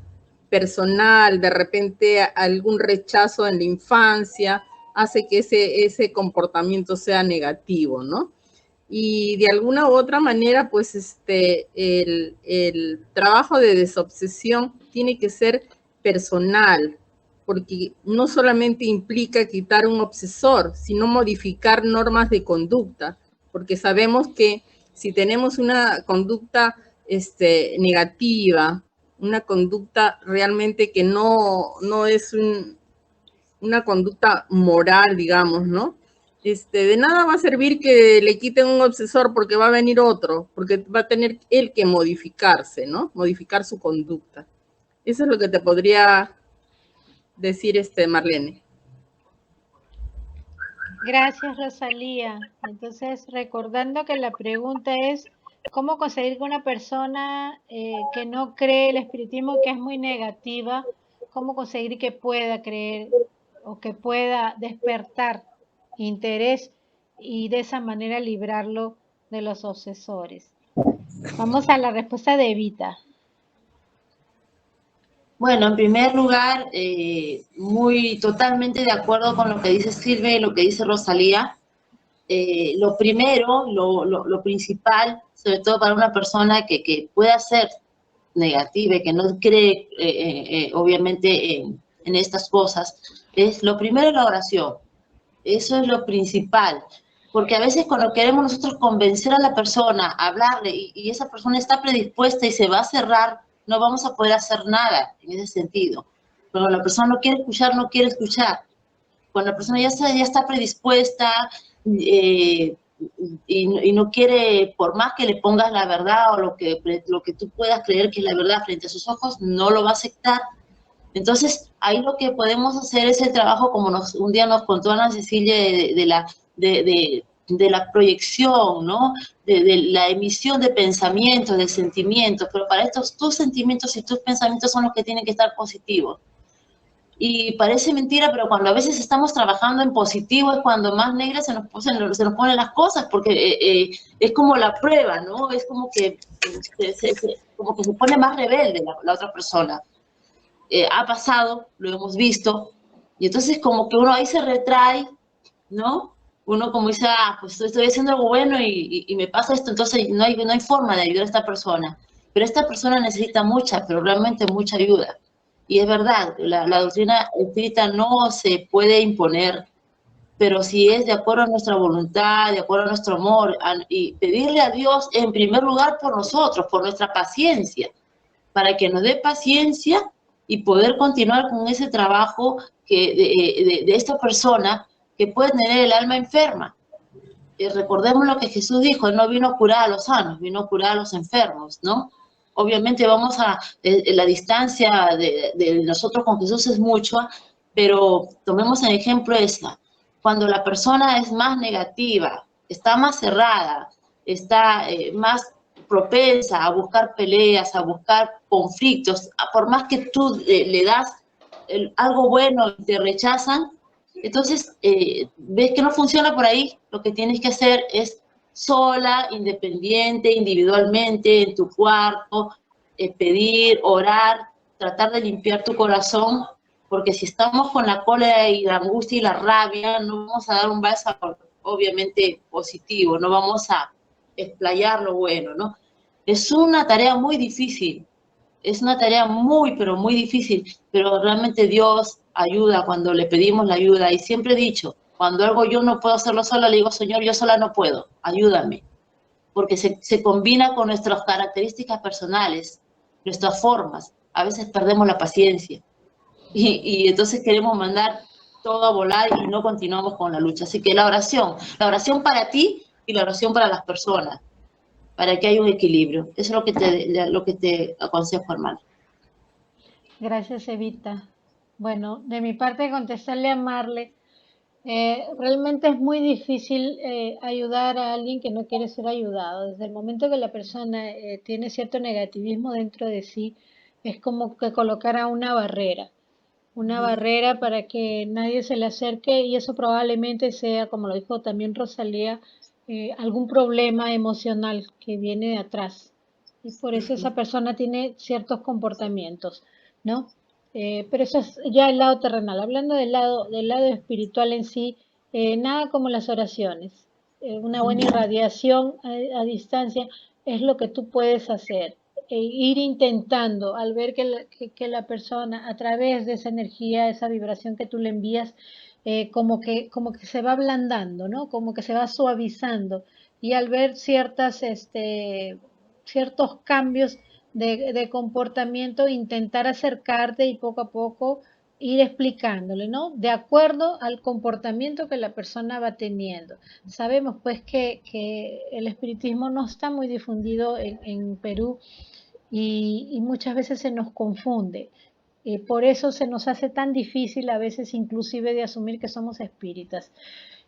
personal, de repente algún rechazo en la infancia hace que ese comportamiento sea negativo, ¿no? Y de alguna u otra manera, pues el trabajo de desobsesión tiene que ser personal, porque no solamente implica quitar un obsesor, sino modificar normas de conducta, porque sabemos que si tenemos una conducta negativa, una conducta realmente que no es una conducta moral, digamos, ¿no? De nada va a servir que le quiten un obsesor porque va a venir otro, porque va a tener él que modificarse, ¿no? Modificar su conducta. Eso es lo que te podría decir, Marlene. Gracias, Rosalía. Entonces, recordando que la pregunta es, ¿cómo conseguir que una persona que no cree el espiritismo, que es muy negativa, cómo conseguir que pueda creer o que pueda despertar interés y de esa manera librarlo de los obsesores? Vamos a la respuesta de Evita. Bueno, en primer lugar, totalmente de acuerdo con lo que dice Silvia y lo que dice Rosalía. Lo primero, lo principal, sobre todo para una persona que pueda ser negativa y que no cree, obviamente, en estas cosas, es lo primero la oración. Eso es lo principal. Porque a veces cuando queremos nosotros convencer a la persona, hablarle, y esa persona está predispuesta y se va a cerrar, no vamos a poder hacer nada en ese sentido. Cuando la persona no quiere escuchar, no quiere escuchar. Cuando la persona ya está predispuesta y no quiere, por más que le pongas la verdad o lo que tú puedas creer que es la verdad frente a sus ojos, no lo va a aceptar. Entonces, ahí lo que podemos hacer es el trabajo, como un día nos contó Ana Cecilia, de la proyección, ¿no? De la emisión de pensamientos, de sentimientos, pero para estos tus sentimientos y tus pensamientos son los que tienen que estar positivos. Y parece mentira, pero cuando a veces estamos trabajando en positivo es cuando más negras se nos ponen las cosas, porque es como la prueba, ¿no? Es como que se pone más rebelde la otra persona. Ha pasado, lo hemos visto, y entonces como que uno ahí se retrae, ¿no? Uno como dice, pues estoy haciendo algo bueno y me pasa esto, entonces no hay forma de ayudar a esta persona. Pero esta persona necesita pero realmente mucha ayuda. Y es verdad, la doctrina espírita no se puede imponer, pero si es de acuerdo a nuestra voluntad, de acuerdo a nuestro amor, y pedirle a Dios en primer lugar por nosotros, por nuestra paciencia, para que nos dé paciencia y poder continuar con ese trabajo de esta persona que puede tener el alma enferma. Recordemos lo que Jesús dijo, Él no vino a curar a los sanos, vino a curar a los enfermos, ¿no? Obviamente la distancia de nosotros con Jesús es mucha, pero tomemos en ejemplo esta. Cuando la persona es más negativa, está más cerrada, está más propensa a buscar peleas, a buscar conflictos, por más que tú le das algo bueno y te rechazan, entonces ves que no funciona por ahí, lo que tienes que hacer es sola, independiente, individualmente, en tu cuarto, pedir, orar, tratar de limpiar tu corazón, porque si estamos con la cólera y la angustia y la rabia, no vamos a dar un bálsamo obviamente positivo, no vamos a explayar lo bueno, ¿no? Es una tarea muy difícil, es una tarea muy, pero muy difícil, pero realmente Dios ayuda cuando le pedimos la ayuda. Y siempre he dicho, cuando algo yo no puedo hacerlo sola, le digo, Señor, yo sola no puedo, ayúdame. Porque se combina con nuestras características personales, nuestras formas. A veces perdemos la paciencia y entonces queremos mandar todo a volar y no continuamos con la lucha. Así que la oración para ti y la oración para las personas, para que haya un equilibrio. Eso es lo que te aconsejo, hermano. Gracias, Evita. Bueno, de mi parte, contestarle a Marle, realmente es muy difícil ayudar a alguien que no quiere ser ayudado. Desde el momento que la persona tiene cierto negativismo dentro de sí, es como que colocara una barrera para que nadie se le acerque y eso probablemente sea, como lo dijo también Rosalía, algún problema emocional que viene de atrás y por eso esa persona tiene ciertos comportamientos, ¿no? Pero eso es ya el lado terrenal. Hablando del lado espiritual en sí, nada como las oraciones. Una buena irradiación a distancia es lo que tú puedes hacer. Ir intentando al ver que la persona a través de esa energía, esa vibración que tú le envías, como que se va ablandando, ¿no? Como que se va suavizando y al ver ciertos cambios de comportamiento, intentar acercarte y poco a poco ir explicándole, ¿no? De acuerdo al comportamiento que la persona va teniendo. Sabemos pues que el espiritismo no está muy difundido en Perú y muchas veces se nos confunde. Por eso se nos hace tan difícil a veces inclusive de asumir que somos espíritas.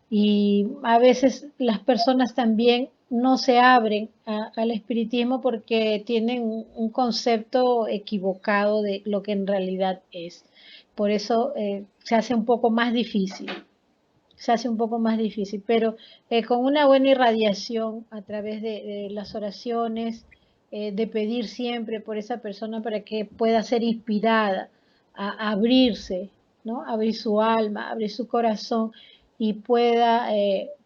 Y a veces las personas también no se abren al espiritismo porque tienen un concepto equivocado de lo que en realidad es. Por eso se hace un poco más difícil, se hace un poco más difícil, pero con una buena irradiación a través de las oraciones, de pedir siempre por esa persona para que pueda ser inspirada a abrirse, ¿no? Abrir su alma, abrir su corazón y pueda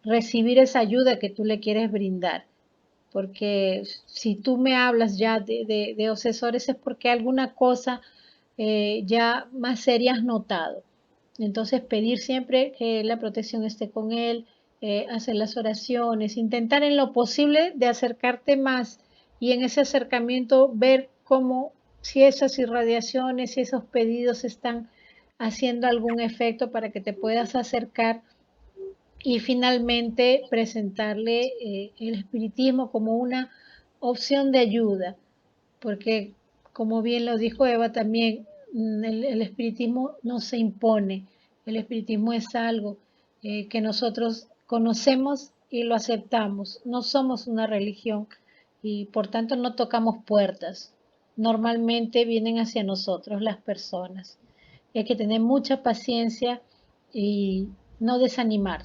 recibir esa ayuda que tú le quieres brindar. Porque si tú me hablas ya de obsesores es porque alguna cosa ya más seria has notado. Entonces pedir siempre que la protección esté con él, hacer las oraciones, intentar en lo posible de acercarte más y en ese acercamiento ver cómo si esas irradiaciones, si esos pedidos están haciendo algún efecto para que te puedas acercar y finalmente presentarle el espiritismo como una opción de ayuda, porque como bien lo dijo Eva también, el espiritismo no se impone, el espiritismo es algo que nosotros conocemos y lo aceptamos, no somos una religión y por tanto no tocamos puertas, normalmente vienen hacia nosotros las personas. Y hay que tener mucha paciencia y no desanimar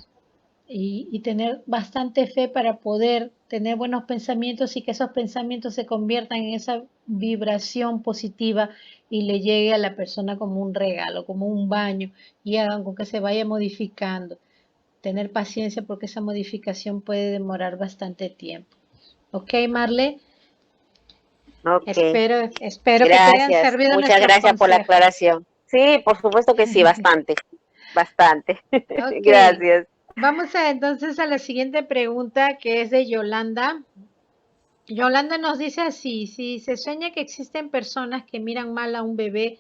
y tener bastante fe para poder tener buenos pensamientos y que esos pensamientos se conviertan en esa vibración positiva y le llegue a la persona como un regalo, como un baño y hagan con que se vaya modificando. Tener paciencia porque esa modificación puede demorar bastante tiempo. ¿Ok, Marle? Ok, Espero que te hayan gracias. servido Muchas nuestros gracias por la consejos. aclaración. Sí, por supuesto que sí, bastante, bastante. Ok, Gracias. vamos entonces a la siguiente pregunta que es de Yolanda. Yolanda nos dice así, si se sueña que existen personas que miran mal a un bebé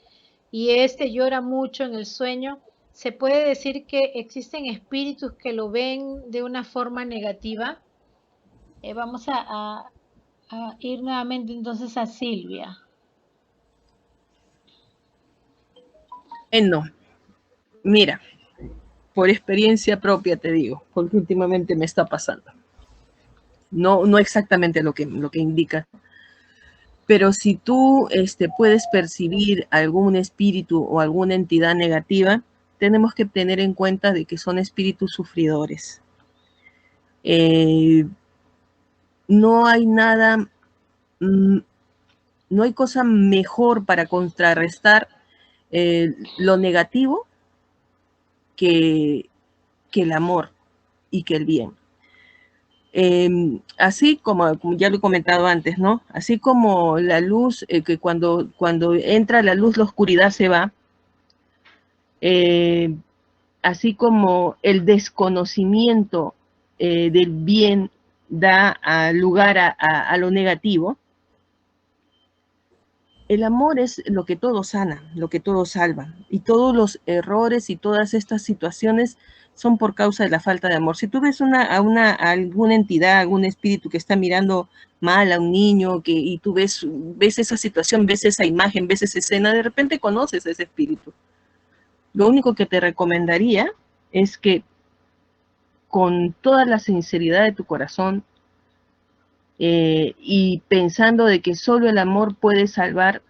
y éste llora mucho en el sueño, ¿se puede decir que existen espíritus que lo ven de una forma negativa? Vamos a ir nuevamente entonces a Silvia. No, mira, por experiencia propia te digo, porque últimamente me está pasando. No exactamente lo que indica, pero si tú puedes percibir algún espíritu o alguna entidad negativa, tenemos que tener en cuenta de que son espíritus sufridores. No hay nada, no hay cosa mejor para contrarrestar lo negativo que el amor y que el bien. Así como ya lo he comentado antes, ¿no? Así como la luz, que cuando entra la luz, la oscuridad se va, así como el desconocimiento del bien da lugar a lo negativo, el amor es lo que todo sana, lo que todo salva, y todos los errores y todas estas situaciones son por causa de la falta de amor. Si tú ves alguna entidad, algún espíritu que está mirando mal a un niño, y tú ves esa situación, ves esa imagen, ves esa escena, de repente conoces a ese espíritu. Lo único que te recomendaría es que con toda la sinceridad de tu corazón, y pensando de que solo el amor puede salvar,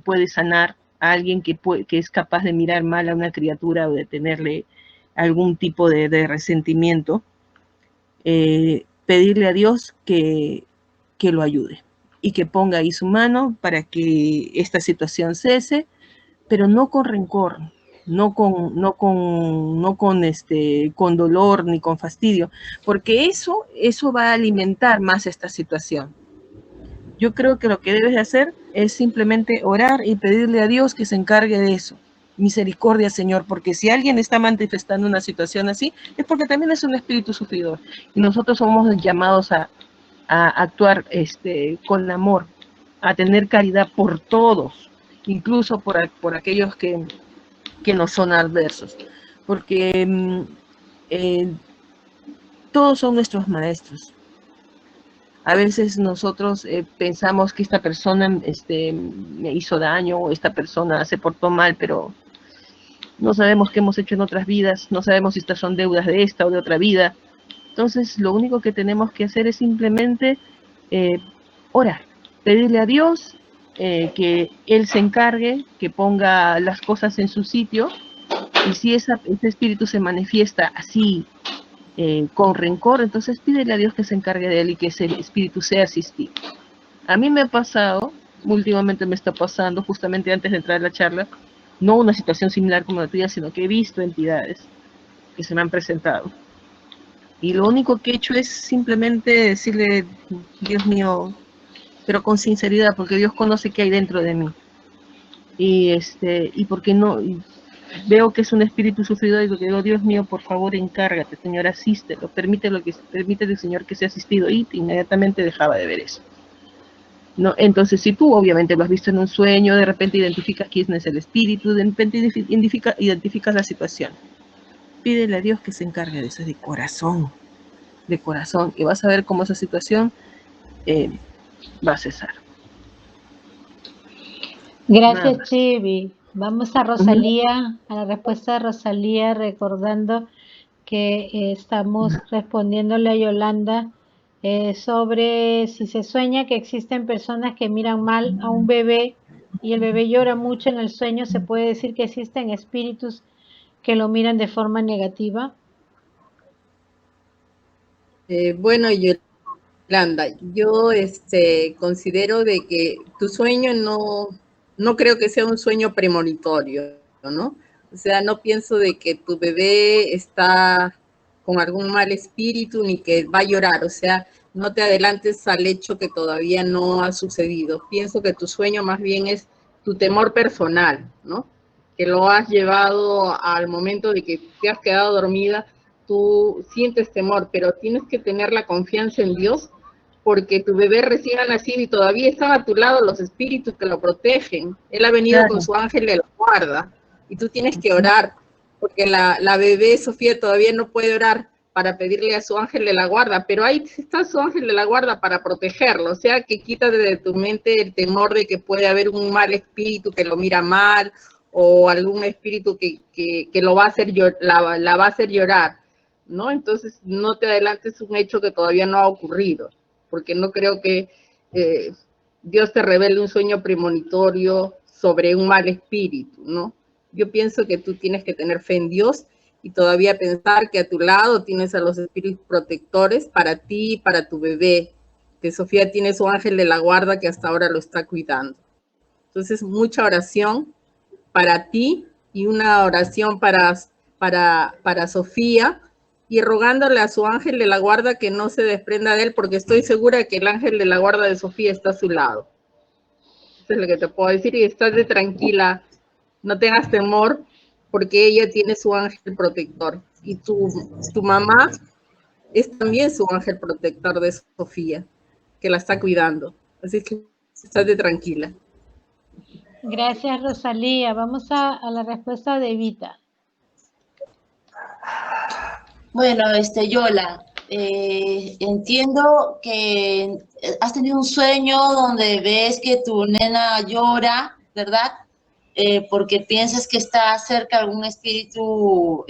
puede sanar a alguien que es capaz de mirar mal a una criatura o de tenerle algún tipo de resentimiento, pedirle a Dios que lo ayude y que ponga ahí su mano para que esta situación cese, pero no con rencor, no con dolor ni con fastidio, porque eso va a alimentar más esta situación. Yo creo que lo que debes de hacer es simplemente orar y pedirle a Dios que se encargue de eso. Misericordia, Señor, porque si alguien está manifestando una situación así, es porque también es un espíritu sufridor. Y nosotros somos llamados a actuar con amor, a tener caridad por todos, incluso por aquellos que no son adversos. Porque todos son nuestros maestros. A veces nosotros pensamos que esta persona me hizo daño, o esta persona se portó mal, pero no sabemos qué hemos hecho en otras vidas, no sabemos si estas son deudas de esta o de otra vida. Entonces, lo único que tenemos que hacer es simplemente orar, pedirle a Dios que Él se encargue, que ponga las cosas en su sitio, y si ese espíritu se manifiesta así, con rencor, entonces pídele a Dios que se encargue de él y que ese espíritu sea asistido. A mí me ha pasado, últimamente me está pasando, justamente antes de entrar a la charla, no una situación similar como la tuya, sino que he visto entidades que se me han presentado. Y lo único que he hecho es simplemente decirle, Dios mío, pero con sinceridad, porque Dios conoce qué hay dentro de mí. Y porque no... veo que es un espíritu sufrido y digo, Dios mío, por favor, encárgate, Señor, asístelo, permítele, Señor, que sea asistido, y inmediatamente dejaba de ver eso. ¿No? Entonces, si tú obviamente lo has visto en un sueño, de repente identificas quién es el espíritu, de repente identificas la situación, pídele a Dios que se encargue de eso, de corazón, y vas a ver cómo esa situación va a cesar. Gracias, Chibi. Vamos a Rosalía, a la respuesta de Rosalía, recordando que estamos respondiéndole a Yolanda sobre si se sueña que existen personas que miran mal a un bebé y el bebé llora mucho en el sueño, ¿se puede decir que existen espíritus que lo miran de forma negativa? Bueno, Yolanda, yo considero de que tu sueño no creo que sea un sueño premonitorio, ¿no? O sea, no pienso de que tu bebé está con algún mal espíritu ni que va a llorar, o sea, no te adelantes al hecho que todavía no ha sucedido. Pienso que tu sueño más bien es tu temor personal, ¿no? Que lo has llevado al momento de que te has quedado dormida, tú sientes temor, pero tienes que tener la confianza en Dios, porque tu bebé recién ha nacido y todavía están a tu lado los espíritus que lo protegen. Él ha venido con su ángel de la guarda, y tú tienes que orar, porque la bebé Sofía todavía no puede orar para pedirle a su ángel de la guarda, pero ahí está su ángel de la guarda para protegerlo. O sea, que quítate de tu mente el temor de que puede haber un mal espíritu que lo mira mal, o algún espíritu que lo va a hacer la va a hacer llorar, ¿no? Entonces no te adelantes un hecho que todavía no ha ocurrido, porque no creo que Dios te revele un sueño premonitorio sobre un mal espíritu, ¿no? Yo pienso que tú tienes que tener fe en Dios y todavía pensar que a tu lado tienes a los espíritus protectores para ti y para tu bebé, que Sofía tiene su ángel de la guarda que hasta ahora lo está cuidando. Entonces, mucha oración para ti y una oración para Sofía, y rogándole a su ángel de la guarda que no se desprenda de él, porque estoy segura que el ángel de la guarda de Sofía está a su lado. Eso es lo que te puedo decir, y estate tranquila, no tengas temor, porque ella tiene su ángel protector, y tu mamá es también su ángel protector de Sofía, que la está cuidando. Así que estate tranquila. Gracias, Rosalía. Vamos a la respuesta de Evita. Bueno, Yola, entiendo que has tenido un sueño donde ves que tu nena llora, ¿verdad? Porque piensas que está cerca algún espíritu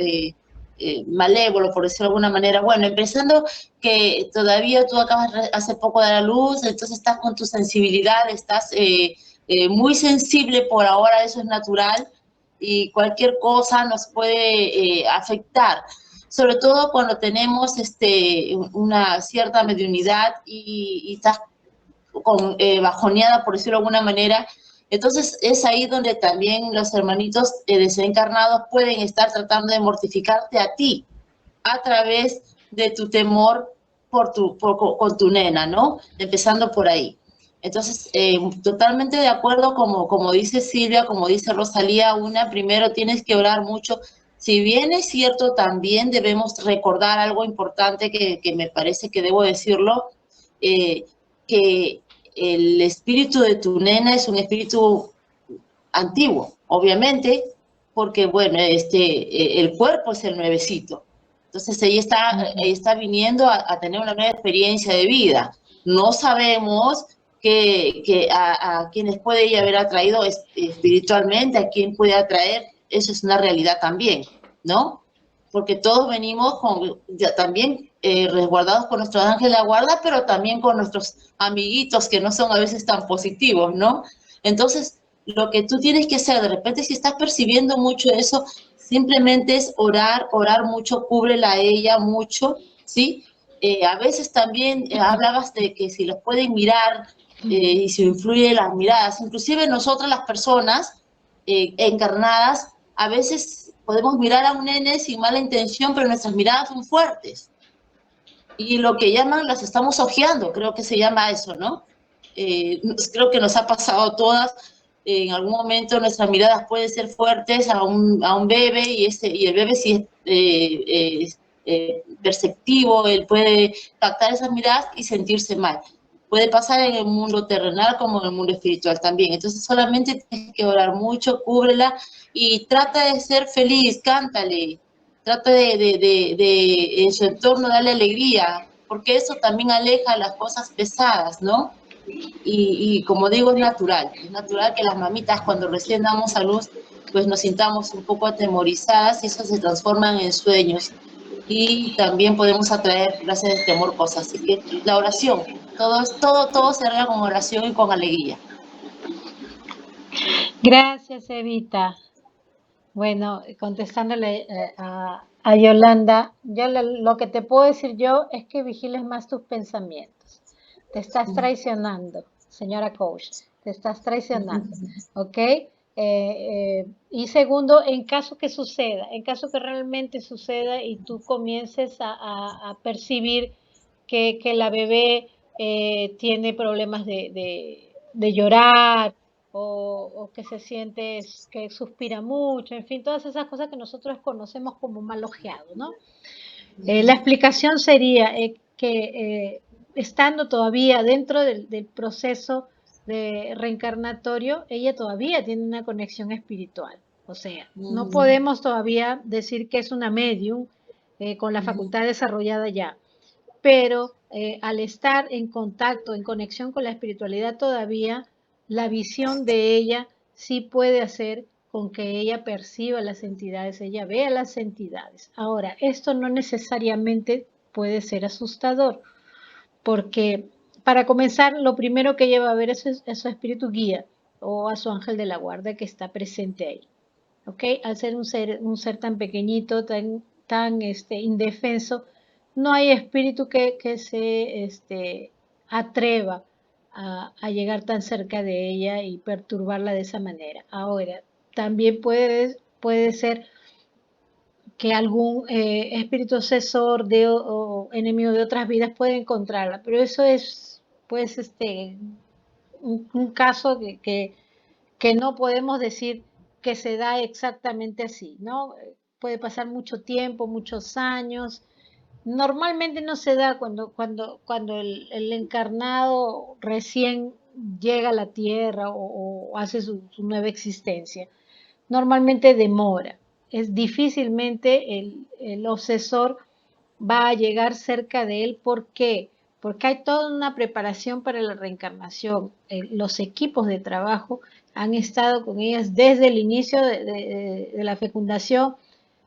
malévolo, por decirlo de alguna manera. Bueno, empezando que todavía tú acabas hace poco de dar a luz, entonces estás con tu sensibilidad, estás muy sensible por ahora, eso es natural, y cualquier cosa nos puede afectar, sobre todo cuando tenemos una cierta mediunidad y estás bajoneada, por decirlo de alguna manera. Entonces es ahí donde también los hermanitos desencarnados pueden estar tratando de mortificarte a ti a través de tu temor con tu nena, ¿no? Empezando por ahí. Entonces, totalmente de acuerdo, como dice Silvia, como dice Rosalía, primero tienes que orar mucho. Si bien es cierto, también debemos recordar algo importante que me parece que debo decirlo, que el espíritu de tu nena es un espíritu antiguo, obviamente, porque, bueno, el cuerpo es el nuevecito. Entonces ella está viniendo a tener una nueva experiencia de vida. No sabemos a quienes puede ella haber atraído espiritualmente, a quién puede atraer, eso es una realidad también, ¿no? Porque todos venimos también resguardados con nuestro ángel de la guarda, pero también con nuestros amiguitos que no son a veces tan positivos, ¿no? Entonces, lo que tú tienes que hacer, de repente si estás percibiendo mucho eso, simplemente es orar mucho, cúbrela a ella mucho, ¿sí? A veces también hablabas de que si los pueden mirar y si influye las miradas, inclusive nosotras las personas encarnadas, a veces podemos mirar a un nene sin mala intención, pero nuestras miradas son fuertes. Y lo que llaman, las estamos ojeando, creo que se llama eso, ¿no? Creo que nos ha pasado a todas. En algún momento nuestras miradas pueden ser fuertes a un bebé y el bebé si es perceptivo, él puede captar esas miradas y sentirse mal. Puede pasar en el mundo terrenal como en el mundo espiritual también. Entonces solamente tienes que orar mucho, cúbrela y trata de ser feliz, cántale, trata de en su entorno darle alegría, porque eso también aleja las cosas pesadas, ¿no? Y como digo, es natural que las mamitas cuando recién damos a luz, pues nos sintamos un poco atemorizadas y eso se transforma en sueños. Y también podemos atraer, gracias a este amor, cosas. Así que la oración, todo se arregla con oración y con alegría. Gracias, Evita. Bueno, contestándole a Yolanda, lo que te puedo decir yo es que vigiles más tus pensamientos. Te estás traicionando, señora coach, te estás traicionando, ¿ok? Y segundo, en caso que suceda, en caso que realmente suceda y tú comiences a percibir que la bebé tiene problemas de llorar, o que se siente, que suspira mucho, en fin, todas esas cosas que nosotros conocemos como mal ojeado, ¿no? La explicación sería que estando todavía dentro del proceso de reencarnatorio, ella todavía tiene una conexión espiritual. O sea, no podemos todavía decir que es una medium con la facultad desarrollada ya, pero al estar en contacto, en conexión con la espiritualidad todavía, la visión de ella sí puede hacer con que ella perciba las entidades, ella vea las entidades. Ahora, esto no necesariamente puede ser asustador, porque para comenzar, lo primero que ella va a ver es su espíritu guía o a su ángel de la guarda que está presente ahí. ¿Ok? Al ser un ser tan pequeñito, tan indefenso, no hay espíritu que se atreva a llegar tan cerca de ella y perturbarla de esa manera. Ahora, también puede ser que algún espíritu obsesor o enemigo de otras vidas puede encontrarla, pero eso es, pues, un caso que no podemos decir que se da exactamente así, ¿no? Puede pasar mucho tiempo, muchos años. Normalmente no se da cuando el encarnado recién llega a la tierra o hace su nueva existencia. Normalmente demora. Es difícilmente el obsesor va a llegar cerca de él. ¿Por qué? Porque hay toda una preparación para la reencarnación. Los equipos de trabajo han estado con ellas desde el inicio de la fecundación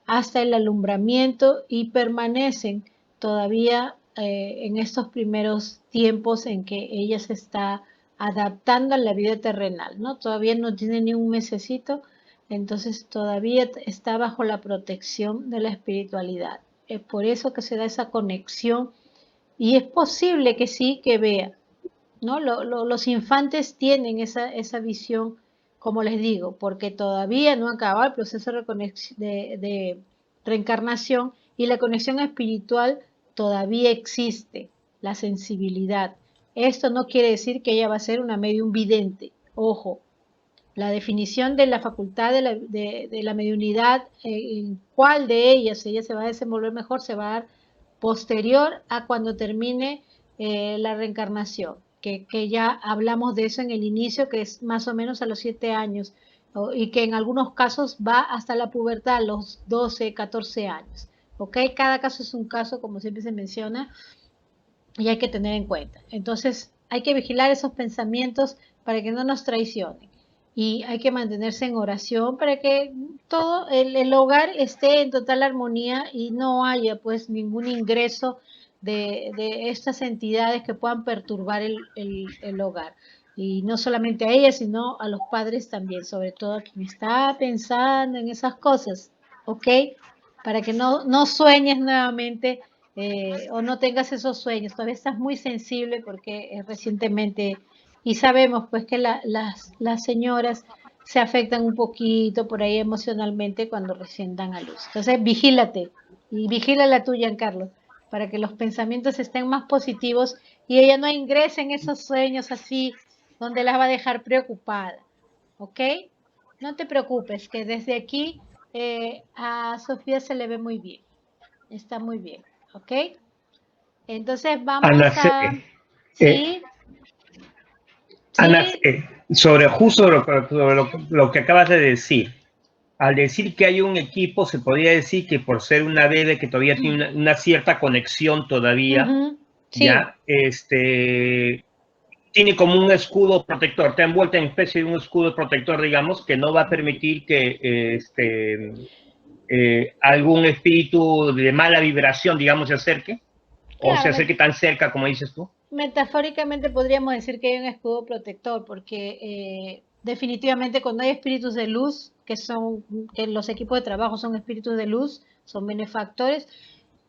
hasta el alumbramiento y permanecen todavía en estos primeros tiempos en que ella se está adaptando a la vida terrenal, ¿no? Todavía no tiene ni un mesecito, entonces todavía está bajo la protección de la espiritualidad. Es por eso que se da esa conexión y es posible que sí, que vea, ¿no? Los infantes tienen esa visión, como les digo, porque todavía no acaba el proceso de reencarnación y la conexión espiritual todavía existe, la sensibilidad. Esto no quiere decir que ella va a ser una medium vidente, ojo. La definición de la facultad de la mediunidad, en cuál de ellas ella se va a desenvolver mejor, se va a dar posterior a cuando termine la reencarnación, que ya hablamos de eso en el inicio, que es más o menos a los 7 años, y que en algunos casos va hasta la pubertad, a los 12, 14 años. ¿Ok? Cada caso es un caso, como siempre se menciona, y hay que tener en cuenta. Entonces, hay que vigilar esos pensamientos para que no nos traicionen. Y hay que mantenerse en oración para que todo el hogar esté en total armonía y no haya pues ningún ingreso de estas entidades que puedan perturbar el hogar. Y no solamente a ella, sino a los padres también, sobre todo a quien está pensando en esas cosas, ¿ok? Para que no sueñes nuevamente o no tengas esos sueños. Todavía estás muy sensible porque recientemente, y sabemos pues que las señoras se afectan un poquito por ahí emocionalmente cuando recién dan a luz. Entonces, vigílate y vigila la tuya, Giancarlo, para que los pensamientos estén más positivos y ella no ingrese en esos sueños así donde las va a dejar preocupada. ¿Ok? No te preocupes, que desde aquí a Sofía se le ve muy bien. Está muy bien. ¿Ok? Entonces vamos Ana, a... eh, Sí, Ana, sí, sobre justo lo que acabas de decir, al decir que hay un equipo, se podría decir que por ser una bebé que todavía tiene una cierta conexión todavía, sí, ya, tiene como un escudo protector, está envuelta en especie de un escudo protector, digamos, que no va a permitir que algún espíritu de mala vibración, digamos, se acerque, o se claro, acerque tan cerca como dices tú. metafóricamente podríamos decir que hay un escudo protector, porque definitivamente cuando hay espíritus de luz, que los equipos de trabajo son espíritus de luz, son benefactores,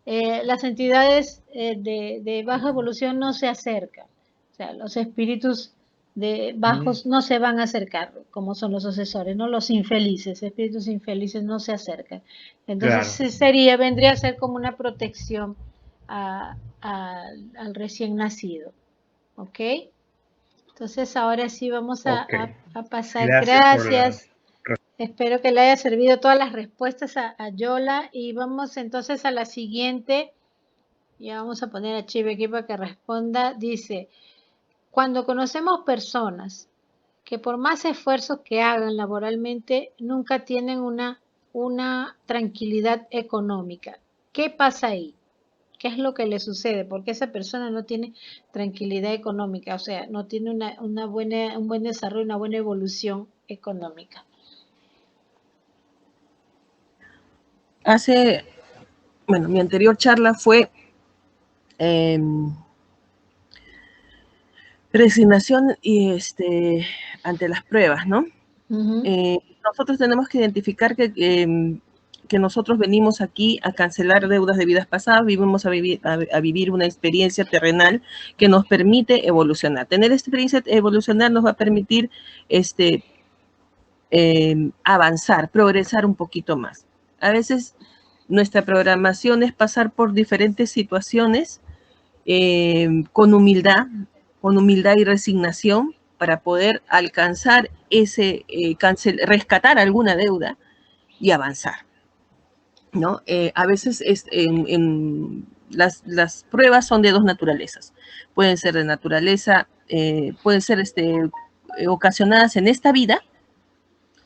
las entidades de baja evolución no se acercan. O sea, los espíritus de bajos no se van a acercar, como son los asesores, ¿no? Los infelices, espíritus infelices no se acercan. Entonces Claro. sí vendría a ser como una protección al recién nacido. ¿Ok? Entonces ahora sí vamos Ok. a pasar. Gracias por la... Gracias. Espero que le haya servido todas las respuestas a Yola y vamos entonces a la siguiente. Ya vamos a poner a Chive aquí para que responda. Dice, cuando conocemos personas que por más esfuerzos que hagan laboralmente, nunca tienen una tranquilidad económica. ¿Qué pasa ahí? ¿Qué es lo que le sucede? Porque esa persona no tiene tranquilidad económica, o sea, no tiene un buen desarrollo, una buena evolución económica. mi anterior charla fue resignación y ante las pruebas, ¿no? Nosotros tenemos que identificar que nosotros venimos aquí a cancelar deudas de vidas pasadas, venimos a vivir una experiencia terrenal que nos permite evolucionar. Tener esta experiencia evolucionar nos va a permitir avanzar, progresar un poquito más. A veces nuestra programación es pasar por diferentes situaciones con humildad y resignación para poder alcanzar rescatar alguna deuda y avanzar, ¿no? A veces las pruebas son de dos naturalezas. Pueden ser de naturaleza, pueden ser ocasionadas en esta vida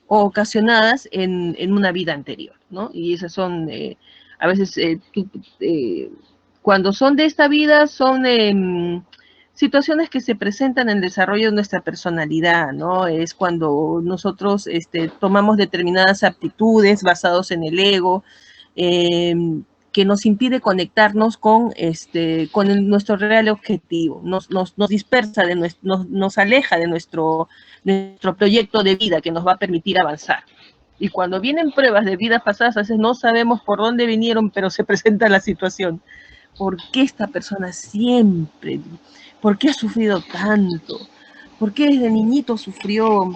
o ocasionadas en una vida anterior, ¿no? Y esas son, a veces, cuando son de esta vida, son situaciones que se presentan en el desarrollo de nuestra personalidad, ¿no? Es cuando nosotros tomamos determinadas aptitudes basados en el ego, que nos impide conectarnos con nuestro real objetivo, nos dispersa, nos aleja de nuestro proyecto de vida que nos va a permitir avanzar. Y cuando vienen pruebas de vidas pasadas, a veces no sabemos por dónde vinieron, pero se presenta la situación. ¿Por qué esta persona siempre? ¿Por qué ha sufrido tanto? ¿Por qué desde niñito sufrió?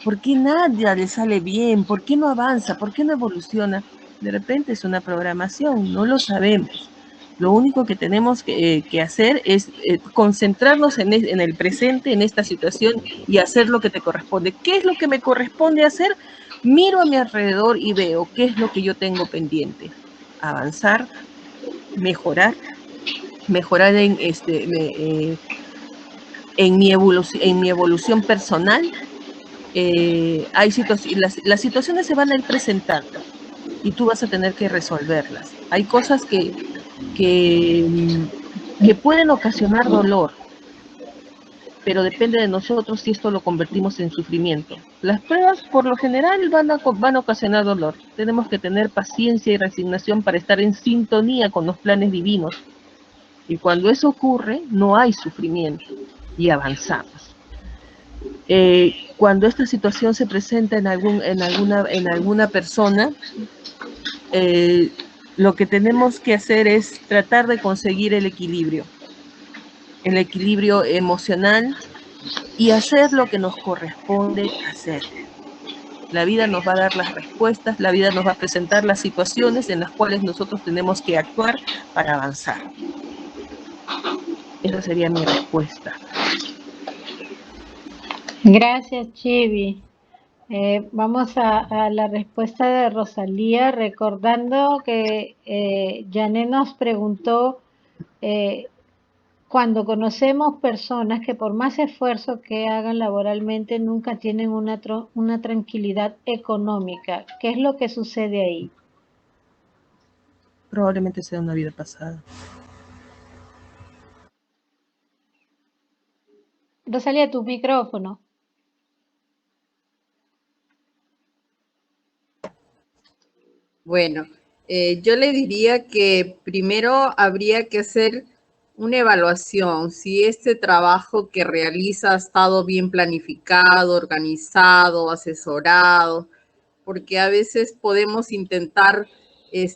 ¿Por qué nadie le sale bien? ¿Por qué no avanza? ¿Por qué no evoluciona? De repente es una programación, no lo sabemos. Lo único que tenemos que hacer es concentrarnos en el presente, en esta situación, y hacer lo que te corresponde. ¿Qué es lo que me corresponde hacer? Miro a mi alrededor y veo qué es lo que yo tengo pendiente. Avanzar, mejorar en mi evolución personal. Las situaciones se van a ir presentando y tú vas a tener que resolverlas. Hay cosas que pueden ocasionar dolor, pero depende de nosotros si esto lo convertimos en sufrimiento. Las pruebas por lo general van a ocasionar dolor. Tenemos que tener paciencia y resignación para estar en sintonía con los planes divinos. Y cuando eso ocurre, no hay sufrimiento y avanzamos. Cuando esta situación se presenta en alguna persona, lo que tenemos que hacer es tratar de conseguir el equilibrio emocional y hacer lo que nos corresponde hacer. La vida nos va a dar las respuestas, la vida nos va a presentar las situaciones en las cuales nosotros tenemos que actuar para avanzar. Esa sería mi respuesta. Gracias, Chivi. Vamos a la respuesta de Rosalía, recordando que Janet nos preguntó, cuando conocemos personas que por más esfuerzo que hagan laboralmente nunca tienen una tranquilidad económica, ¿qué es lo que sucede ahí? Probablemente sea una vida pasada. Rosalía, tu micrófono. Bueno, yo le diría que primero habría que hacer una evaluación, si este trabajo que realiza ha estado bien planificado, organizado, asesorado, porque a veces podemos intentar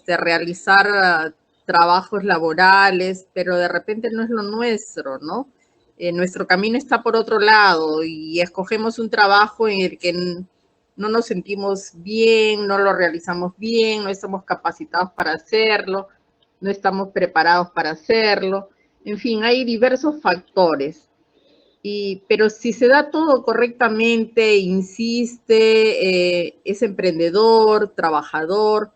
realizar trabajos laborales, pero de repente no es lo nuestro, ¿no? Nuestro camino está por otro lado y escogemos un trabajo en el que no nos sentimos bien, no lo realizamos bien, no estamos capacitados para hacerlo, no estamos preparados para hacerlo. En fin, hay diversos factores. Pero si se da todo correctamente, insiste, es emprendedor, trabajador,